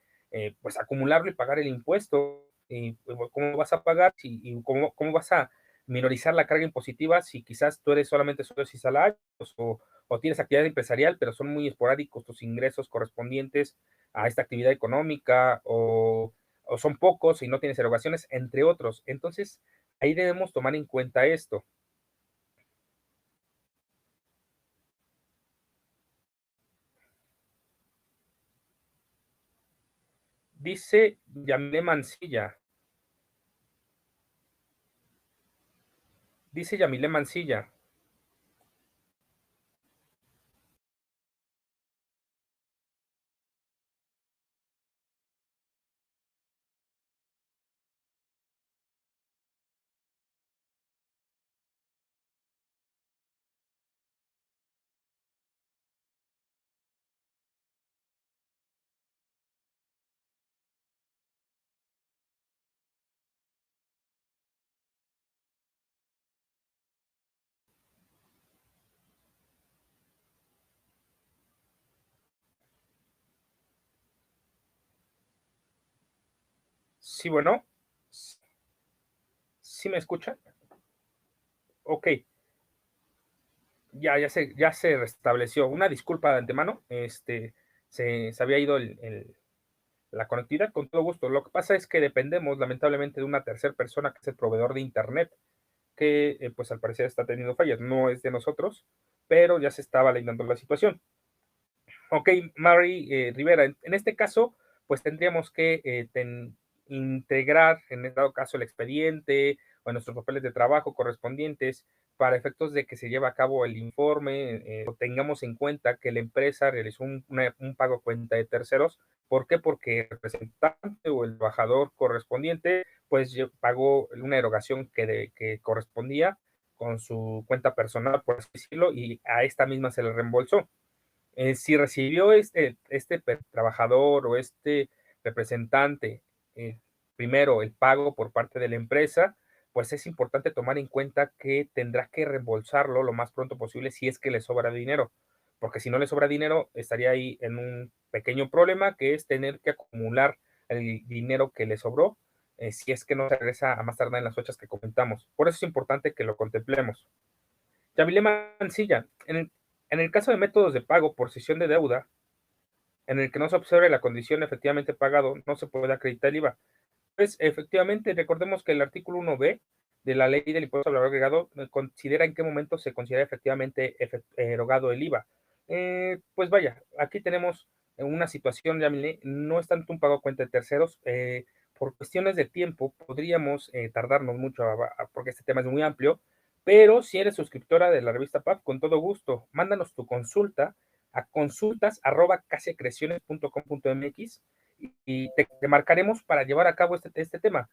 pues acumularlo y pagar el impuesto. Y pues, ¿cómo vas a pagar y cómo vas a minorizar la carga impositiva si quizás tú eres solamente sueldos y salarios o tienes actividad empresarial, pero son muy esporádicos tus ingresos correspondientes a esta actividad económica o son pocos y no tienes erogaciones, entre otros? Entonces, ahí debemos tomar en cuenta esto. Dice Yamile Mancilla, dice Yamile Mancilla, sí, bueno, ¿sí me escucha? Ok, ya se restableció. Una disculpa de antemano, se había ido la conectividad, con todo gusto. Lo que pasa es que dependemos lamentablemente de una tercera persona que es el proveedor de internet, que pues al parecer está teniendo fallas, no es de nosotros, pero ya se está validando la situación. Ok, Mary Rivera, en este caso, pues tendríamos que integrar, en este dado caso, el expediente o en nuestros papeles de trabajo correspondientes para efectos de que se lleve a cabo el informe, tengamos en cuenta que la empresa realizó un pago a cuenta de terceros. ¿Por qué? Porque el representante o el trabajador correspondiente pues pagó una erogación que correspondía con su cuenta personal, por así decirlo, y a esta misma se le reembolsó. Si recibió este trabajador o este representante, primero el pago por parte de la empresa, pues es importante tomar en cuenta que tendrá que reembolsarlo lo más pronto posible si es que le sobra dinero, porque si no le sobra dinero, estaría ahí en un pequeño problema, que es tener que acumular el dinero que le sobró, si es que no se regresa a más tardar en las fechas que comentamos. Por eso es importante que lo contemplemos. Yabilé Mancilla, en el caso de métodos de pago por cesión de deuda, en el que no se observe la condición efectivamente pagado, no se puede acreditar el IVA. Pues efectivamente, recordemos que el artículo 1B de la ley del impuesto al valor agregado considera en qué momento se considera efectivamente erogado el IVA. Pues vaya, aquí tenemos una situación, ya no es tanto un pago a cuenta de terceros, por cuestiones de tiempo podríamos tardarnos mucho porque este tema es muy amplio, pero si eres suscriptora de la revista PAF, con todo gusto, mándanos tu consulta a consultas@casecreaciones.com.mx y te marcaremos para llevar a cabo este tema.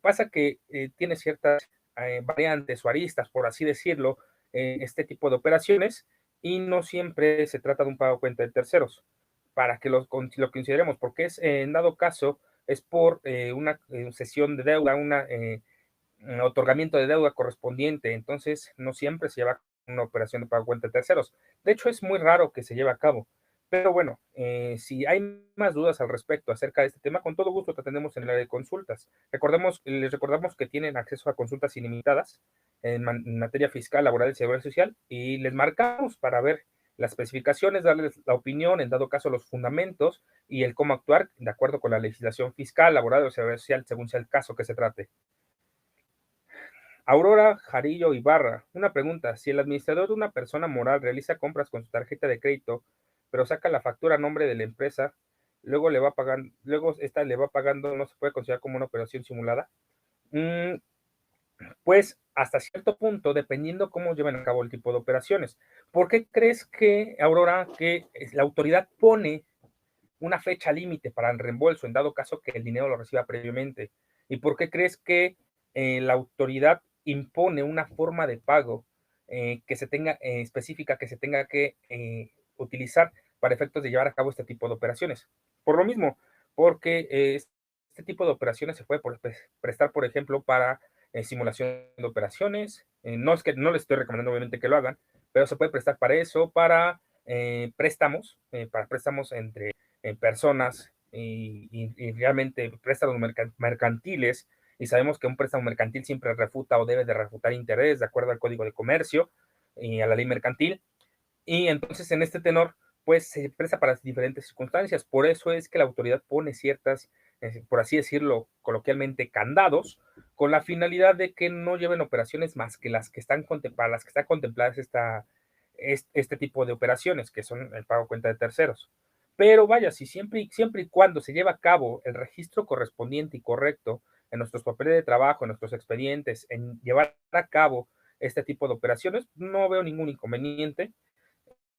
Pasa que tiene ciertas variantes o aristas, por así decirlo, este tipo de operaciones, y no siempre se trata de un pago a cuenta de terceros, para que lo consideremos, porque es, en dado caso, es por una cesión de deuda, un otorgamiento de deuda correspondiente, entonces no siempre se lleva una operación de pago a cuenta de terceros. De hecho, es muy raro que se lleve a cabo. Pero bueno, si hay más dudas al respecto acerca de este tema, con todo gusto te atendemos en el área de consultas. Les recordamos que tienen acceso a consultas ilimitadas en materia fiscal, laboral y seguridad social, y les marcamos para ver las especificaciones, darles la opinión, en dado caso los fundamentos y el cómo actuar de acuerdo con la legislación fiscal, laboral o seguridad social, según sea el caso que se trate. Aurora Jarillo Ibarra, una pregunta: si el administrador de una persona moral realiza compras con su tarjeta de crédito, pero saca la factura a nombre de la empresa, luego esta le va pagando, ¿no se puede considerar como una operación simulada? Pues hasta cierto punto, dependiendo cómo lleven a cabo el tipo de operaciones. ¿Por qué crees que, Aurora, que la autoridad pone una fecha límite para el reembolso en dado caso que el dinero lo reciba previamente? ¿Y por qué crees que la autoridad impone una forma de pago que se tenga específica, que se tenga que utilizar para efectos de llevar a cabo este tipo de operaciones? Por lo mismo, porque este tipo de operaciones se puede prestar, por ejemplo, para simulación de operaciones. No es que no les estoy recomendando obviamente que lo hagan, pero se puede prestar para eso, para préstamos entre personas y realmente préstamos mercantiles, y sabemos que un préstamo mercantil siempre refuta o debe de refutar interés de acuerdo al Código de Comercio y a la ley mercantil, y entonces en este tenor pues se presta para diferentes circunstancias. Por eso es que la autoridad pone ciertas, por así decirlo coloquialmente, candados, con la finalidad de que no lleven operaciones más que las que están para las que están contempladas este tipo de operaciones, que son el pago a cuenta de terceros. Pero vaya, si siempre y cuando se lleva a cabo el registro correspondiente y correcto en nuestros papeles de trabajo, en nuestros expedientes, en llevar a cabo este tipo de operaciones, no veo ningún inconveniente,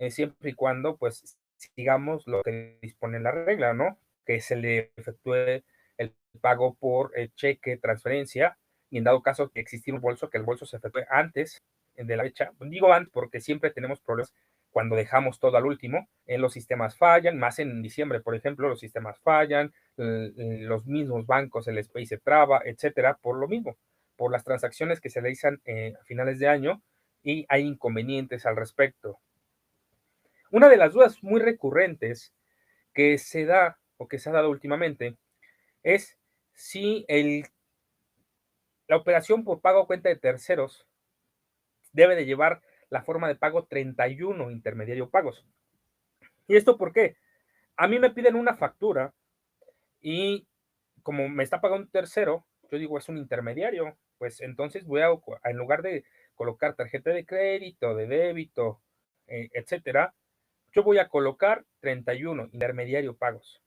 siempre y cuando pues sigamos lo que dispone la regla, ¿no? Que se le efectúe el pago por cheque, transferencia, y en dado caso que existiera un bolso, que el bolso se efectúe antes de la fecha. Digo antes porque siempre tenemos problemas cuando dejamos todo al último. Los sistemas fallan, más en diciembre, por ejemplo, los sistemas fallan, los mismos bancos, el SPAY se traba, etcétera, por lo mismo, por las transacciones que se realizan a finales de año, y hay inconvenientes al respecto. Una de las dudas muy recurrentes que se da o que se ha dado últimamente es si la operación por pago a cuenta de terceros debe de llevar la forma de pago 31 intermediario pagos. ¿Y esto por qué? A mí me piden una factura y como me está pagando un tercero, yo digo es un intermediario, pues entonces en lugar de colocar tarjeta de crédito, de débito, etcétera, yo voy a colocar 31 intermediario pagos.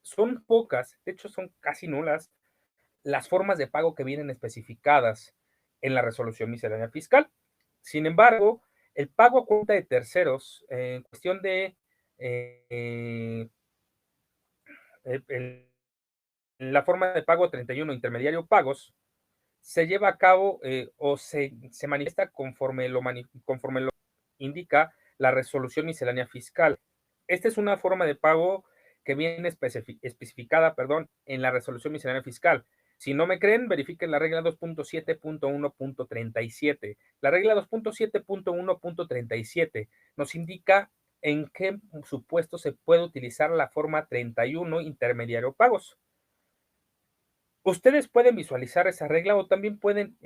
Son pocas, de hecho son casi nulas, las formas de pago que vienen especificadas en la resolución miscelánea fiscal. Sin embargo, el pago a cuenta de terceros, en cuestión de la forma de pago 31 intermediario pagos, se lleva a cabo o se manifiesta conforme lo indica la resolución miscelánea fiscal. Esta es una forma de pago que viene especificada, en la resolución miscelánea fiscal. Si no me creen, verifiquen la regla 2.7.1.37. La regla 2.7.1.37 nos indica en qué supuesto se puede utilizar la forma 31 intermediario pagos. Ustedes pueden visualizar esa regla o también pueden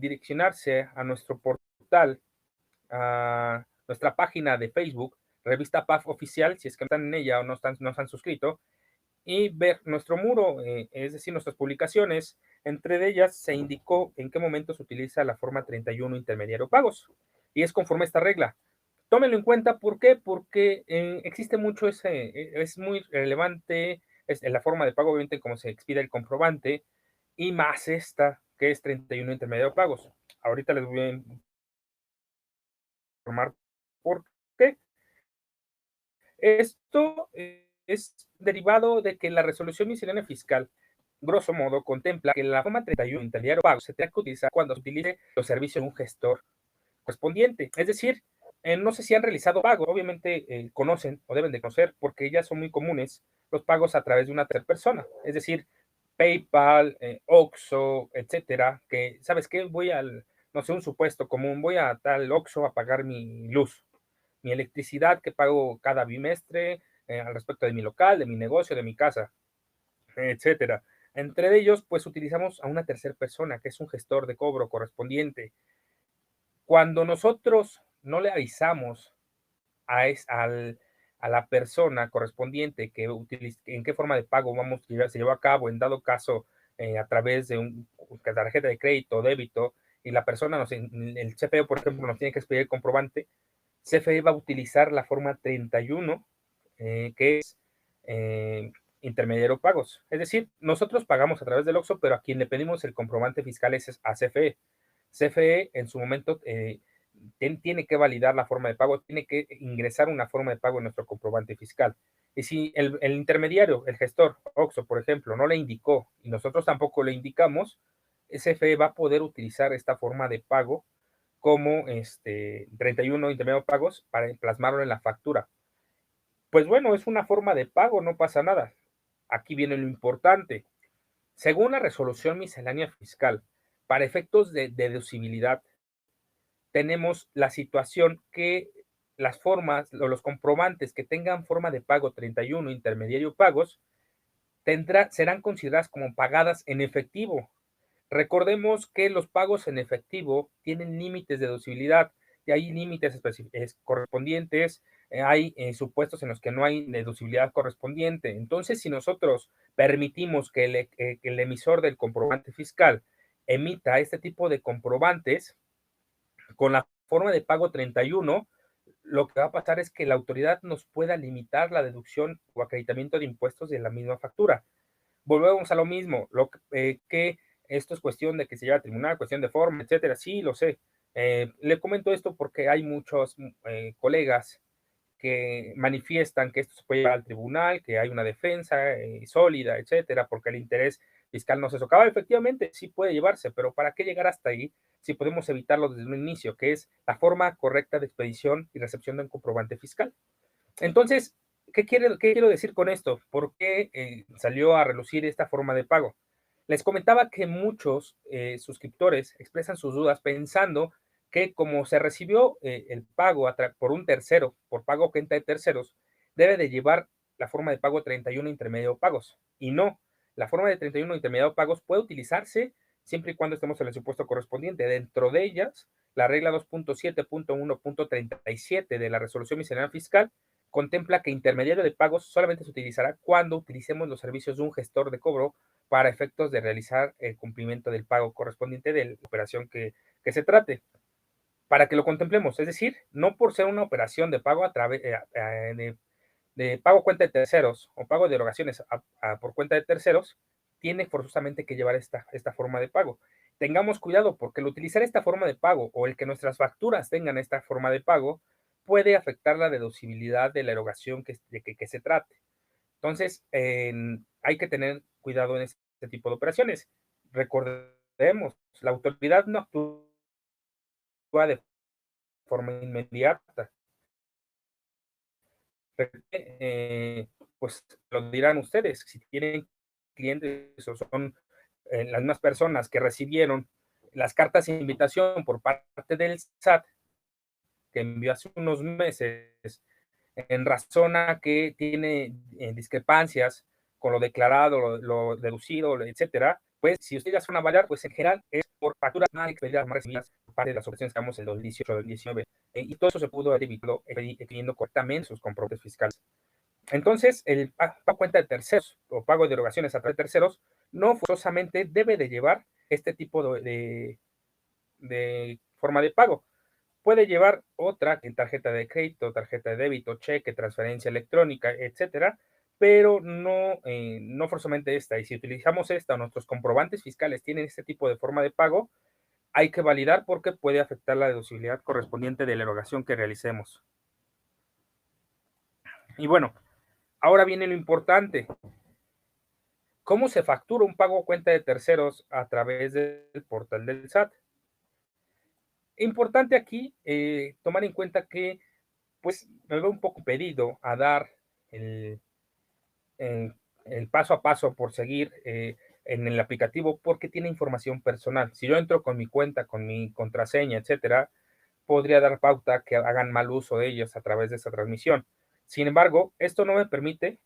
direccionarse a nuestro portal, a nuestra página de Facebook, Revista PAF Oficial, si es que están en ella o no se han suscrito, y ver nuestro muro, es decir, nuestras publicaciones. Entre ellas se indicó en qué momento se utiliza la forma 31 intermediario pagos, y es conforme a esta regla. Tómenlo en cuenta, ¿por qué? Porque existe mucho es muy relevante la forma de pago, obviamente, como se expide el comprobante, y más esta, que es 31 intermediario pagos. Ahorita les voy a informar por qué. Esto es derivado de que la resolución miscelánea fiscal, grosso modo, contempla que la forma 31 intermediario pago se tenga que utilizar cuando se utilice los servicios de un gestor correspondiente. Es decir, no sé si han realizado pagos, obviamente conocen o deben de conocer, porque ya son muy comunes los pagos a través de una tercera persona, es decir, PayPal, Oxxo, etcétera, que, ¿sabes qué? Voy al, no sé, un supuesto común, voy a tal Oxxo a pagar mi luz, mi electricidad que pago cada bimestre, al respecto de mi local, de mi negocio, de mi casa, etcétera. Entre ellos, pues utilizamos a una tercera persona, que es un gestor de cobro correspondiente. Cuando nosotros no le avisamos a la persona correspondiente que utiliza, en qué forma de pago se llevó a cabo, en dado caso a través de una tarjeta de crédito o débito, y la persona, el CFE, por ejemplo, nos tiene que expedir el comprobante, CFE va a utilizar la forma 31, que es intermediario pagos. Es decir, nosotros pagamos a través del OXXO, pero a quien le pedimos el comprobante fiscal es a CFE. CFE en su momento tiene que validar la forma de pago, tiene que ingresar una forma de pago en nuestro comprobante fiscal. Y si el intermediario, el gestor, OXXO, por ejemplo, no le indicó y nosotros tampoco le indicamos, CFE va a poder utilizar esta forma de pago como 31 intermediario pagos para plasmarlo en la factura. Pues bueno, es una forma de pago, no pasa nada. Aquí viene lo importante. Según la resolución miscelánea fiscal, para efectos de deducibilidad, tenemos la situación que las formas o los comprobantes que tengan forma de pago 31 intermediario pagos serán consideradas como pagadas en efectivo. Recordemos que los pagos en efectivo tienen límites de deducibilidad y hay límites correspondientes, hay supuestos en los que no hay deducibilidad correspondiente. Entonces, si nosotros permitimos que el emisor del comprobante fiscal emita este tipo de comprobantes con la forma de pago 31, lo que va a pasar es que la autoridad nos pueda limitar la deducción o acreditamiento de impuestos de la misma factura. Volvemos a lo mismo, que esto es cuestión de que se lleva a tribunal, cuestión de forma, etcétera. Sí, lo sé. Le comento esto porque hay muchos colegas que manifiestan que esto se puede llevar al tribunal, que hay una defensa sólida, etcétera, porque el interés fiscal no se socava. Efectivamente, sí puede llevarse, pero ¿para qué llegar hasta ahí si podemos evitarlo desde un inicio, que es la forma correcta de expedición y recepción de un comprobante fiscal? Entonces, ¿qué quiero decir con esto? ¿Por qué salió a relucir esta forma de pago? Les comentaba que muchos suscriptores expresan sus dudas pensando que como se recibió el pago por un tercero, por pago cuenta de terceros, debe de llevar la forma de pago 31 intermedio pagos. Y no, la forma de 31 intermedio pagos puede utilizarse siempre y cuando estemos en el supuesto correspondiente. Dentro de ellas, la regla 2.7.1.37 de la resolución miscelánea fiscal contempla que intermediario de pagos solamente se utilizará cuando utilicemos los servicios de un gestor de cobro para efectos de realizar el cumplimiento del pago correspondiente de la operación que se trate. Para que lo contemplemos, es decir, no por ser una operación de pago a través de pago cuenta de terceros o pago de erogaciones por cuenta de terceros, tiene forzosamente que llevar esta forma de pago. tengamos cuidado porque el utilizar esta forma de pago o el que nuestras facturas tengan esta forma de pago puede afectar la deducibilidad de la erogación que se trate. Entonces, hay que tener cuidado en este tipo de operaciones. Recordemos, la autoridad no actúa de forma inmediata. Pues lo dirán ustedes, si tienen clientes o son las mismas personas que recibieron las cartas de invitación por parte del SAT que envió hace unos meses en razón a que tiene discrepancias con lo declarado, lo deducido, etcétera, pues si ustedes van a validar, pues en general es por facturas más expedidas más recibidas por parte de las operaciones que damos el 2018 2019. Y todo eso se pudo haber evitado expediendo correctamente sus comprobantes fiscales. Entonces, el pago cuenta de terceros o pago de erogaciones a través de terceros no forzosamente debe de llevar este tipo de forma de pago. Puede llevar otra, que tarjeta de crédito, tarjeta de débito, cheque, transferencia electrónica, etcétera, pero no forzosamente esta. Y si utilizamos esta o nuestros comprobantes fiscales tienen este tipo de forma de pago, hay que validar porque puede afectar la deducibilidad correspondiente de la erogación que realicemos. Y bueno, ahora viene lo importante. ¿Cómo se factura un pago a cuenta de terceros a través del portal del SAT? Importante aquí tomar en cuenta que pues me veo un poco pedido a dar el, el, el paso a paso por seguir en el aplicativo porque tiene información personal. Si yo entro con mi cuenta, con mi contraseña, etcétera, podría dar pauta que hagan mal uso de ellos a través de esta transmisión. Sin embargo, esto no me permite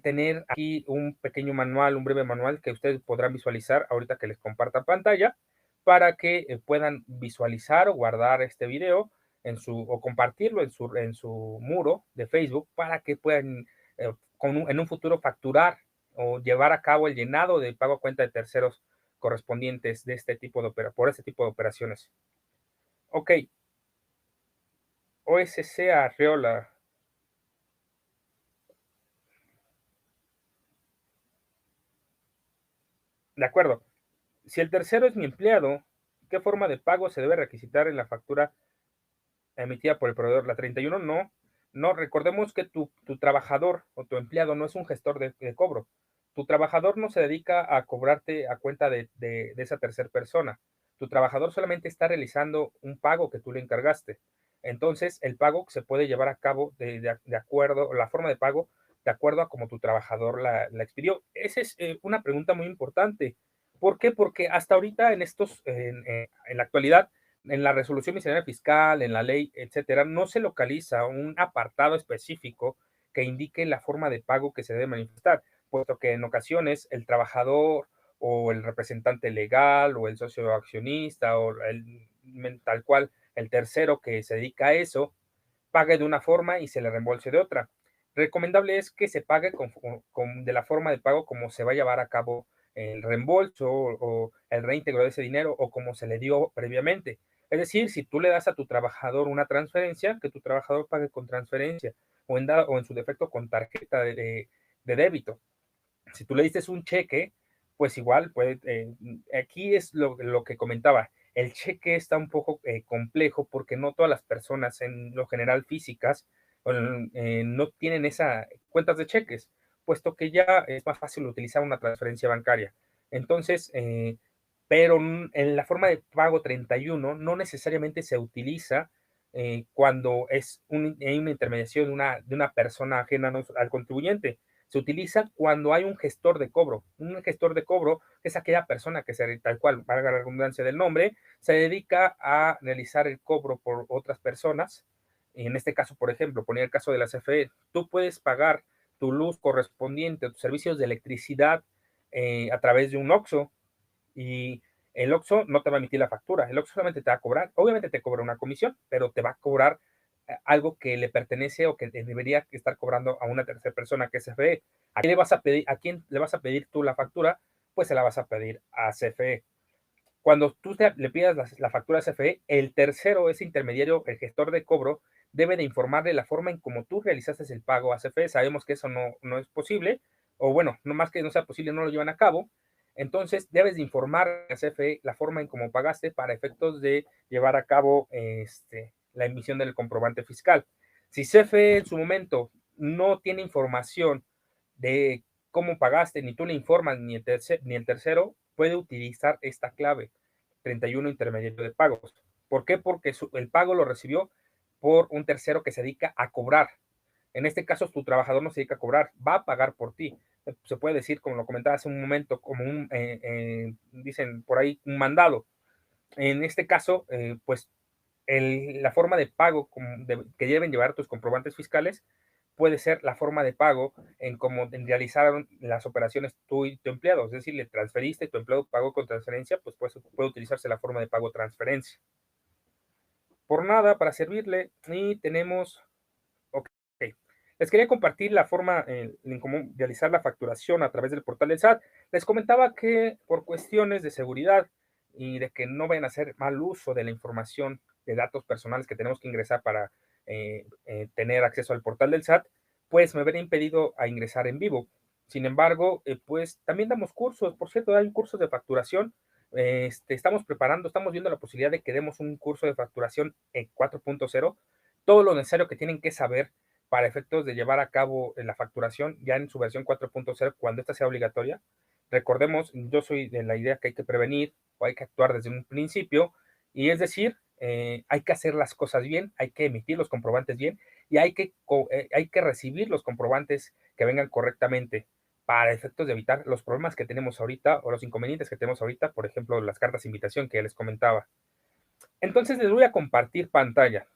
tener aquí un pequeño manual, un breve manual que ustedes podrán visualizar ahorita que les comparta pantalla para que puedan visualizar o guardar este video o compartirlo en su muro de Facebook para que puedan en un futuro facturar o llevar a cabo el llenado de pago a cuenta de terceros correspondientes de este tipo por este tipo de operaciones. Ok, OSC Arreola. De acuerdo. Si el tercero es mi empleado, ¿qué forma de pago se debe requisitar en la factura emitida por el proveedor? La 31 no. No, recordemos que tu trabajador o tu empleado no es un gestor de cobro. Tu trabajador no se dedica a cobrarte a cuenta de esa tercera persona. Tu trabajador solamente está realizando un pago que tú le encargaste. Entonces, el pago se puede llevar a cabo de acuerdo, la forma de pago, de acuerdo a como tu trabajador la expidió. Esa es una pregunta muy importante. ¿Por qué? Porque hasta ahorita en la actualidad, en la resolución miscelánea fiscal, en la ley, etcétera, no se localiza un apartado específico que indique la forma de pago que se debe manifestar, puesto que en ocasiones el trabajador o el representante legal o el socio accionista o tal cual el tercero que se dedica a eso pague de una forma y se le reembolse de otra. Recomendable es que se pague de la forma de pago como se va a llevar a cabo el reembolso o el reintegro de ese dinero o como se le dio previamente. Es decir, si tú le das a tu trabajador una transferencia, que tu trabajador pague con transferencia o en su defecto con tarjeta de débito. Si tú le diste un cheque, pues igual, pues aquí es lo que comentaba. El cheque está un poco complejo porque no todas las personas, en lo general físicas, no tienen esas cuentas de cheques, puesto que ya es más fácil utilizar una transferencia bancaria. Entonces, pero en la forma de pago 31 no necesariamente se utiliza cuando es hay una intermediación de una persona ajena al contribuyente. Se utiliza cuando hay un gestor de cobro. Un gestor de cobro es aquella persona que tal cual, valga la redundancia del nombre, se dedica a realizar el cobro por otras personas. En este caso, por ejemplo, poner el caso de la CFE, tú puedes pagar tu luz correspondiente, tus servicios de electricidad a través de un OXXO y el OXXO no te va a emitir la factura, el OXXO solamente te va a cobrar, obviamente te cobra una comisión, pero te va a cobrar algo que le pertenece o que debería estar cobrando a una tercera persona que es CFE. ¿A quién le vas a pedir tú la factura? Pues se la vas a pedir a CFE. Cuando tú le pidas la factura a CFE, el tercero, ese intermediario, el gestor de cobro, debe de informarle la forma en cómo tú realizaste el pago a CFE. Sabemos que eso no es posible, o bueno, no más que no sea posible, no lo llevan a cabo. Entonces, debes de informar a CFE la forma en cómo pagaste para efectos de llevar a cabo la emisión del comprobante fiscal. Si CFE en su momento no tiene información de cómo pagaste, ni tú le informas, ni el tercero, puede utilizar esta clave, 31 intermediario de pagos. ¿Por qué? Porque el pago lo recibió por un tercero que se dedica a cobrar. En este caso, tu trabajador no se dedica a cobrar, va a pagar por ti. Se puede decir, como lo comentaba hace un momento, como dicen por ahí, un mandado. En este caso, pues la forma de pago que deben llevar tus comprobantes fiscales puede ser la forma de pago en cómo realizaron las operaciones tú y tu empleado. Es decir, le transferiste y tu empleado pagó con transferencia, pues puede utilizarse la forma de pago transferencia. Por nada, para servirle, y tenemos, ok, les quería compartir la forma en cómo realizar la facturación a través del portal del SAT. Les comentaba que por cuestiones de seguridad y de que no vayan a hacer mal uso de la información de datos personales que tenemos que ingresar para tener acceso al portal del SAT, pues me hubiera impedido a ingresar en vivo. Sin embargo, pues también damos cursos. Por cierto, hay cursos de facturación. Estamos viendo la posibilidad de que demos un curso de facturación en 4.0, todo lo necesario que tienen que saber para efectos de llevar a cabo la facturación ya en su versión 4.0 cuando esta sea obligatoria. Recordemos, yo soy de la idea que hay que prevenir o hay que actuar desde un principio, y es decir, hay que hacer las cosas bien, hay que emitir los comprobantes bien y hay que recibir los comprobantes que vengan correctamente para efectos de evitar los problemas que tenemos ahorita o los inconvenientes que tenemos ahorita, por ejemplo, las cartas de invitación que ya les comentaba. Entonces les voy a compartir pantalla.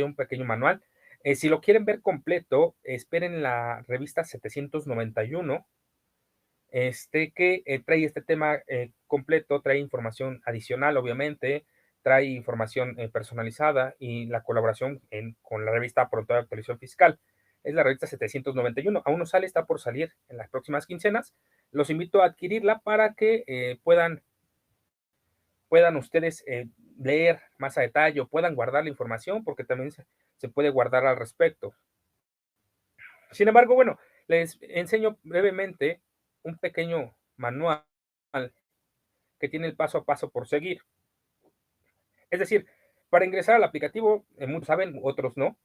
Un pequeño manual. Si lo quieren ver completo, esperen la revista 791, que trae este tema completo, trae información adicional, obviamente, trae información personalizada y la colaboración con la revista Pronto de Actualización Fiscal. Es la revista 791. Aún no sale, está por salir en las próximas quincenas. Los invito a adquirirla para que puedan ustedes leer más a detalle o puedan guardar la información, porque también se puede guardar al respecto. Sin embargo, bueno, les enseño brevemente un pequeño manual que tiene el paso a paso por seguir. Es decir, para ingresar al aplicativo, muchos saben, otros no,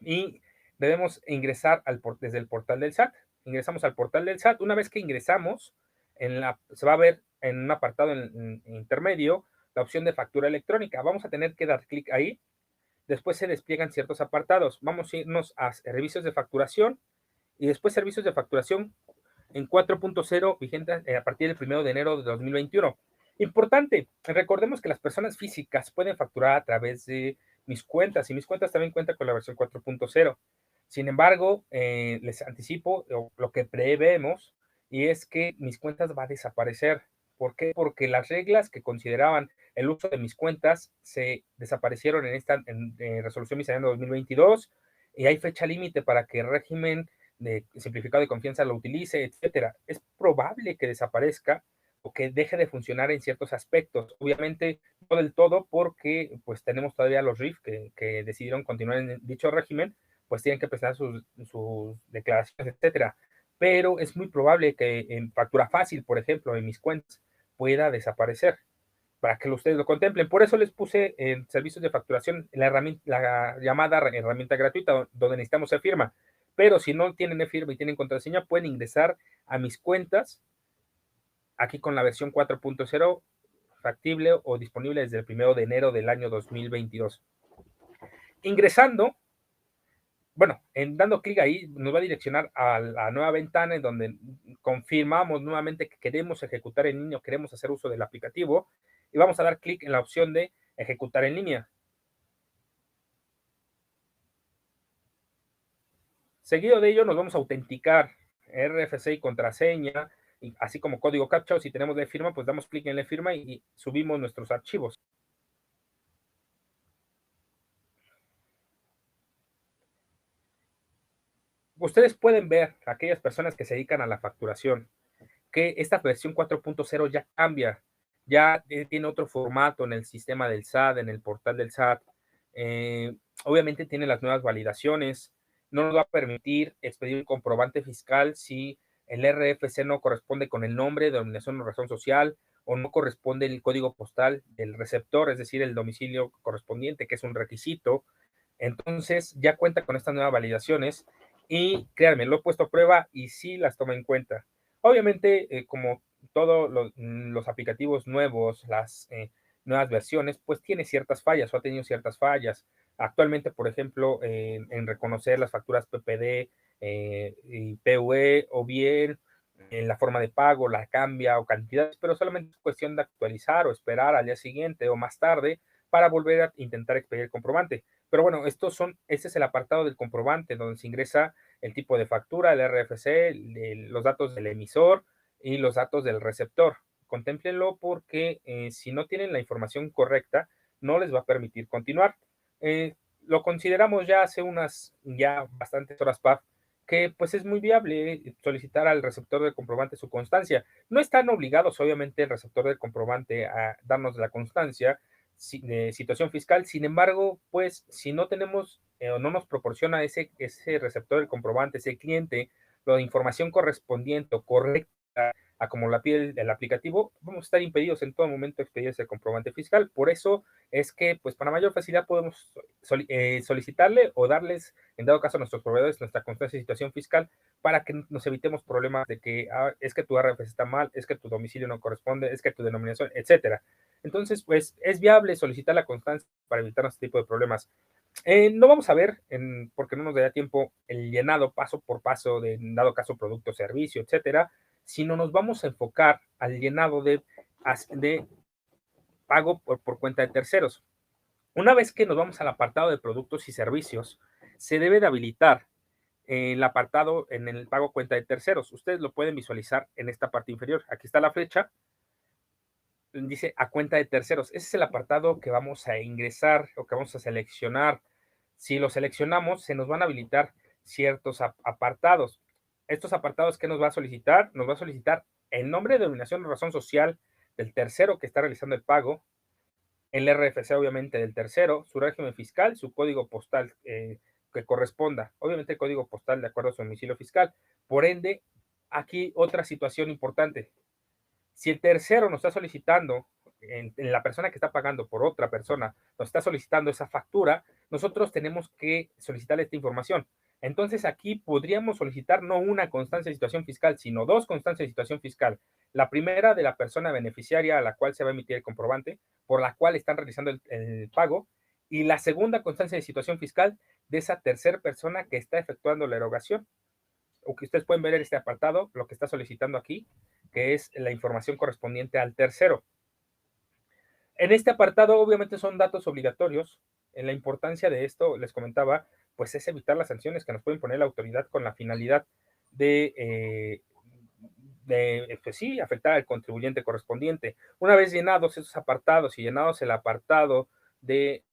y debemos ingresar desde el portal del SAT. Ingresamos al portal del SAT. Una vez que ingresamos, se va a ver en un apartado en intermedio la opción de factura electrónica. Vamos a tener que dar clic ahí. Después se despliegan ciertos apartados. Vamos a irnos a servicios de facturación y después servicios de facturación en 4.0 vigente a partir del 1 de enero de 2021. Importante, recordemos que las personas físicas pueden facturar a través de mis cuentas y mis cuentas también cuentan con la versión 4.0. Sin embargo, les anticipo lo que prevemos, y es que mis cuentas va a desaparecer. ¿Por qué? Porque las reglas que consideraban el uso de mis cuentas se desaparecieron en esta resolución miscelánea 2022, y hay fecha límite para que el régimen de simplificado de confianza lo utilice, etcétera. Es probable que desaparezca o que deje de funcionar en ciertos aspectos. Obviamente, no del todo, porque pues tenemos todavía los RIF que decidieron continuar en dicho régimen, pues tienen que presentar sus declaraciones, etcétera. Pero es muy probable que en factura fácil, por ejemplo, en mis cuentas, pueda desaparecer, para que ustedes lo contemplen. Por eso les puse en servicios de facturación la llamada herramienta gratuita, donde necesitamos firma. Pero si no tienen firma y tienen contraseña, pueden ingresar a mis cuentas aquí con la versión 4.0 factible o disponible desde el 1 de enero del año 2022. Ingresando, bueno, dando clic ahí, nos va a direccionar a la nueva ventana en donde confirmamos nuevamente que queremos ejecutar en línea o queremos hacer uso del aplicativo, y vamos a dar clic en la opción de ejecutar en línea. Seguido de ello, nos vamos a autenticar RFC y contraseña, así como código captcha, o si tenemos la firma, pues damos clic en la firma y subimos nuestros archivos. Ustedes pueden ver, aquellas personas que se dedican a la facturación, que esta versión 4.0 ya cambia, ya tiene otro formato en el sistema del SAT, en el portal del SAT. Obviamente tiene las nuevas validaciones, no nos va a permitir expedir un comprobante fiscal si el RFC no corresponde con el nombre, denominación o razón social, o no corresponde el código postal del receptor, es decir, el domicilio correspondiente, que es un requisito. Entonces ya cuenta con estas nuevas validaciones y créanme, lo he puesto a prueba y sí las toma en cuenta. Obviamente, como todos los aplicativos nuevos, las nuevas versiones, pues tiene ciertas fallas o ha tenido ciertas fallas. Actualmente, por ejemplo, en reconocer las facturas PPD y PUE, o bien en la forma de pago, la cambia o cantidades, pero solamente es cuestión de actualizar o esperar al día siguiente o más tarde para volver a intentar expedir el comprobante. Pero bueno, este es el apartado del comprobante donde se ingresa el tipo de factura, el RFC, los datos del emisor y los datos del receptor. Contémplenlo porque si no tienen la información correcta, no les va a permitir continuar. Lo consideramos ya hace ya bastantes horas, PAF, que pues es muy viable solicitar al receptor del comprobante su constancia. No están obligados, obviamente, el receptor del comprobante a darnos la constancia de situación fiscal. Sin embargo, pues si no tenemos o no nos proporciona ese receptor del comprobante, ese cliente, la información correspondiente o correcta a como la pide el aplicativo, vamos a estar impedidos en todo momento de expedir ese comprobante fiscal. Por eso es que, pues para mayor facilidad podemos solicitarle o darles, en dado caso a nuestros proveedores, nuestra constancia de situación fiscal para que nos evitemos problemas de que es que tu RFC está mal, es que tu domicilio no corresponde, es que tu denominación, etcétera. Entonces, pues es viable solicitar la constancia para evitarnos este tipo de problemas. No vamos a ver, porque no nos daría tiempo, el llenado paso por paso de, en dado caso, producto, servicio, etcétera, sino nos vamos a enfocar al llenado de pago por cuenta de terceros. Una vez que nos vamos al apartado de productos y servicios, se debe de habilitar el apartado en el pago cuenta de terceros. Ustedes lo pueden visualizar en esta parte inferior. Aquí está la flecha, dice a cuenta de terceros. Ese es el apartado que vamos a ingresar o que vamos a seleccionar. Si lo seleccionamos, se nos van a habilitar ciertos apartados. Estos apartados, ¿qué nos va a solicitar? Nos va a solicitar el nombre, denominación o razón social del tercero que está realizando el pago, el RFC obviamente del tercero, su régimen fiscal, su código postal que corresponda, obviamente el código postal de acuerdo a su domicilio fiscal. Por ende, aquí otra situación importante. Si el tercero nos está solicitando, la persona que está pagando por otra persona, nos está solicitando esa factura, nosotros tenemos que solicitarle esta información. Entonces aquí podríamos solicitar no una constancia de situación fiscal, sino dos constancias de situación fiscal. La primera de la persona beneficiaria a la cual se va a emitir el comprobante, por la cual están realizando el pago, y la segunda constancia de situación fiscal de esa tercera persona que está efectuando la erogación. O que ustedes pueden ver en este apartado, lo que está solicitando aquí, que es la información correspondiente al tercero. En este apartado, obviamente, son datos obligatorios. En la importancia de esto, les comentaba, pues es evitar las sanciones que nos pueden poner la autoridad con la finalidad pues sí, afectar al contribuyente correspondiente. Una vez llenados esos apartados y llenados el apartado de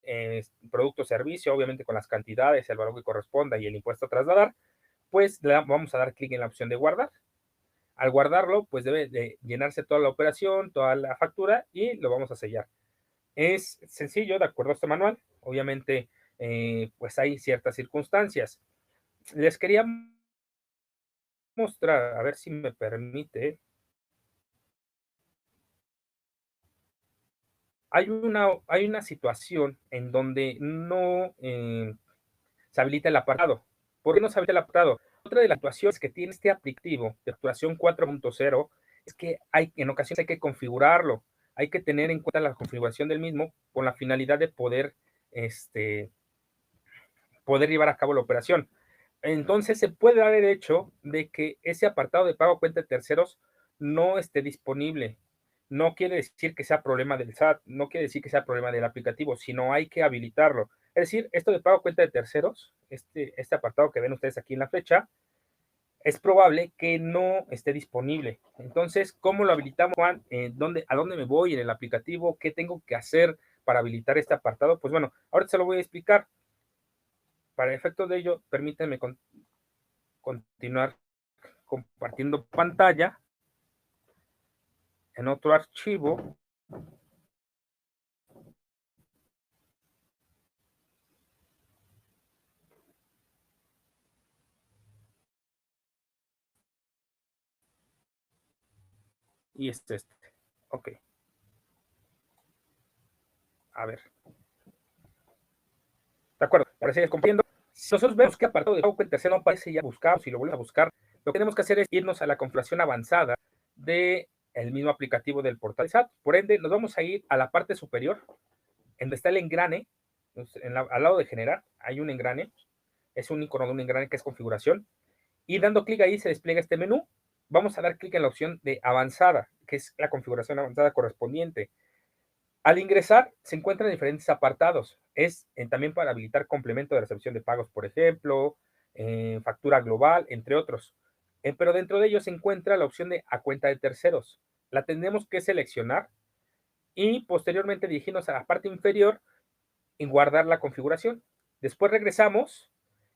producto o servicio, obviamente con las cantidades, el valor que corresponda y el impuesto a trasladar, pues vamos a dar clic en la opción de guardar. Al guardarlo, pues debe de llenarse toda la operación, toda la factura y lo vamos a sellar. Es sencillo, de acuerdo a este manual. Obviamente, pues hay ciertas circunstancias. Les quería mostrar, a ver si me permite. Hay una situación en donde no se habilita el apartado. ¿Por qué no se habilita el apartado? Otra de las situaciones que tiene este aplicativo de actuación 4.0 es que en ocasiones hay que configurarlo, hay que tener en cuenta la configuración del mismo con la finalidad de poder llevar a cabo la operación. Entonces se puede dar el hecho de que ese apartado de pago a cuenta de terceros no esté disponible. No quiere decir que sea problema del SAT, no quiere decir que sea problema del aplicativo, sino hay que habilitarlo. Es decir, esto de pago a cuenta de terceros, este apartado que ven ustedes aquí en la flecha, es probable que no esté disponible. Entonces, ¿cómo lo habilitamos, Juan? ¿A dónde me voy en el aplicativo? ¿Qué tengo que hacer para habilitar este apartado? Pues bueno, ahorita se lo voy a explicar. Para efecto de ello, permítanme continuar compartiendo pantalla en otro archivo. y este. Ok. A ver. De acuerdo, para seguir compartiendo. Si nosotros vemos que apartado de pago cuenta tercera no aparece, ya buscamos, si lo volvemos a buscar, lo que tenemos que hacer es irnos a la configuración avanzada del mismo aplicativo del portal SAT. Por ende, nos vamos a ir a la parte superior, en donde está el engrane, al lado de generar, hay un engrane, es un icono de un engrane que es configuración, y dando clic ahí se despliega este menú. Vamos a dar clic en la opción de avanzada, que es la configuración avanzada correspondiente. Al ingresar, se encuentran diferentes apartados. Es también para habilitar complemento de recepción de pagos, por ejemplo, factura global, entre otros. Pero dentro de ellos se encuentra la opción de a cuenta de terceros. La tendremos que seleccionar y posteriormente dirigirnos a la parte inferior y guardar la configuración. Después regresamos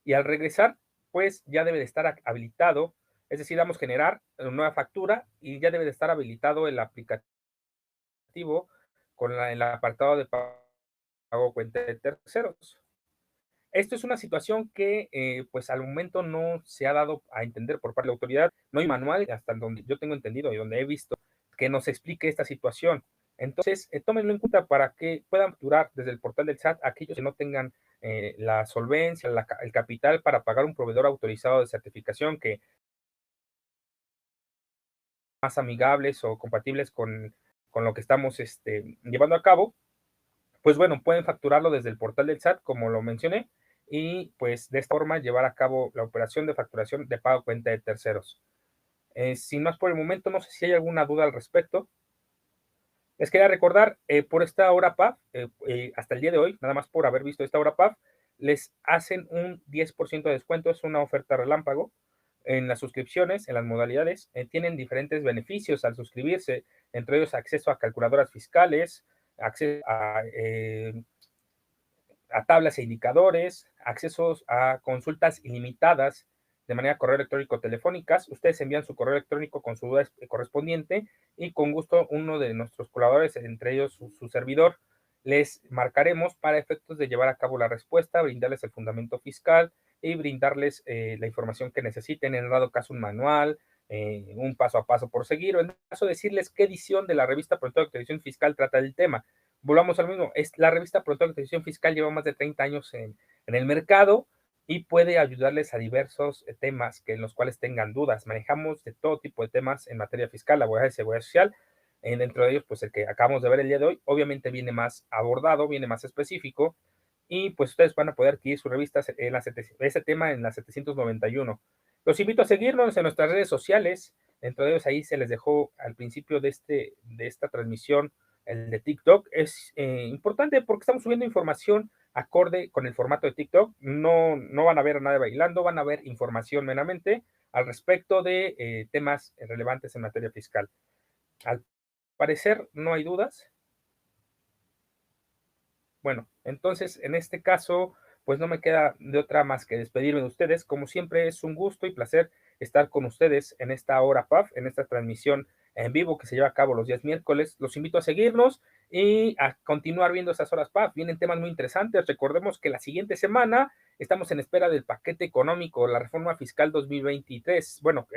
y al regresar, pues ya debe de estar habilitado, es decir, damos generar una nueva factura y ya debe de estar habilitado el aplicativo con el apartado de pago cuenta de terceros. Esto es una situación que, pues al momento no se ha dado a entender por parte de la autoridad. No hay manual, hasta donde yo tengo entendido y donde he visto, que nos explique esta situación. Entonces, tómenlo en cuenta para que puedan facturar desde el portal del SAT aquellos que no tengan la solvencia, el capital para pagar un proveedor autorizado de certificación que más amigables o compatibles con lo que estamos llevando a cabo. Pues bueno, pueden facturarlo desde el portal del SAT, como lo mencioné, y pues de esta forma llevar a cabo la operación de facturación de pago cuenta de terceros. Sin más por el momento, no sé si hay alguna duda al respecto. Les quería recordar, por esta hora PAF, hasta el día de hoy, nada más por haber visto esta hora PAF, les hacen un 10% de descuento, es una oferta relámpago en las suscripciones, en las modalidades, tienen diferentes beneficios al suscribirse, entre ellos acceso a calculadoras fiscales, acceso a tablas e indicadores, accesos a consultas ilimitadas de manera correo electrónico telefónicas. Ustedes envían su correo electrónico con su duda correspondiente y con gusto uno de nuestros colaboradores, entre ellos su servidor, les marcaremos para efectos de llevar a cabo la respuesta, brindarles el fundamento fiscal y brindarles la información que necesiten, en dado caso un manual, un paso a paso por seguir, o en caso decirles qué edición de la revista Pronto de Actualización Fiscal trata el tema. Volvamos al mismo, la revista Pronto de Actualización Fiscal lleva más de 30 años en el mercado y puede ayudarles a diversos temas en los cuales tengan dudas. Manejamos de todo tipo de temas en materia fiscal, laboral y seguridad social. Dentro de ellos, pues el que acabamos de ver el día de hoy, obviamente viene más abordado, viene más específico, y pues ustedes van a poder adquirir su revista en ese tema en la 791. Los invito a seguirnos en nuestras redes sociales. Dentro de ellos ahí se les dejó al principio de esta transmisión el de TikTok. Es importante porque estamos subiendo información acorde con el formato de TikTok. No van a ver nada de bailando, van a ver información meramente al respecto de temas relevantes en materia fiscal. Al parecer no hay dudas. Bueno, entonces en este caso, pues no me queda de otra más que despedirme de ustedes. Como siempre, es un gusto y placer estar con ustedes en esta hora PAF, en esta transmisión en vivo que se lleva a cabo los días miércoles. Los invito a seguirnos y a continuar viendo esas horas PAF. Vienen temas muy interesantes. Recordemos que la siguiente semana estamos en espera del paquete económico, la reforma fiscal 2023. Bueno,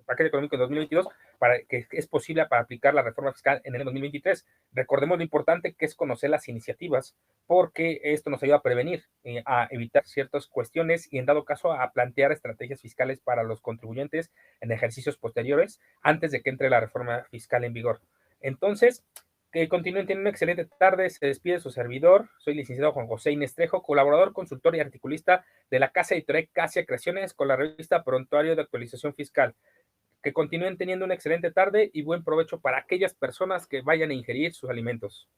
paquete económico en 2022, para que es posible para aplicar la reforma fiscal en el 2023. Recordemos lo importante que es conocer las iniciativas, porque esto nos ayuda a prevenir, a evitar ciertas cuestiones y en dado caso a plantear estrategias fiscales para los contribuyentes en ejercicios posteriores antes de que entre la reforma fiscal en vigor. Entonces, que continúen, tienen una excelente tarde. Se despide su servidor. Soy licenciado Juan José Inestrejo, colaborador, consultor y articulista de la Casa Editorial Casia Creaciones con la revista Prontuario de Actualización Fiscal. Que continúen teniendo una excelente tarde y buen provecho para aquellas personas que vayan a ingerir sus alimentos.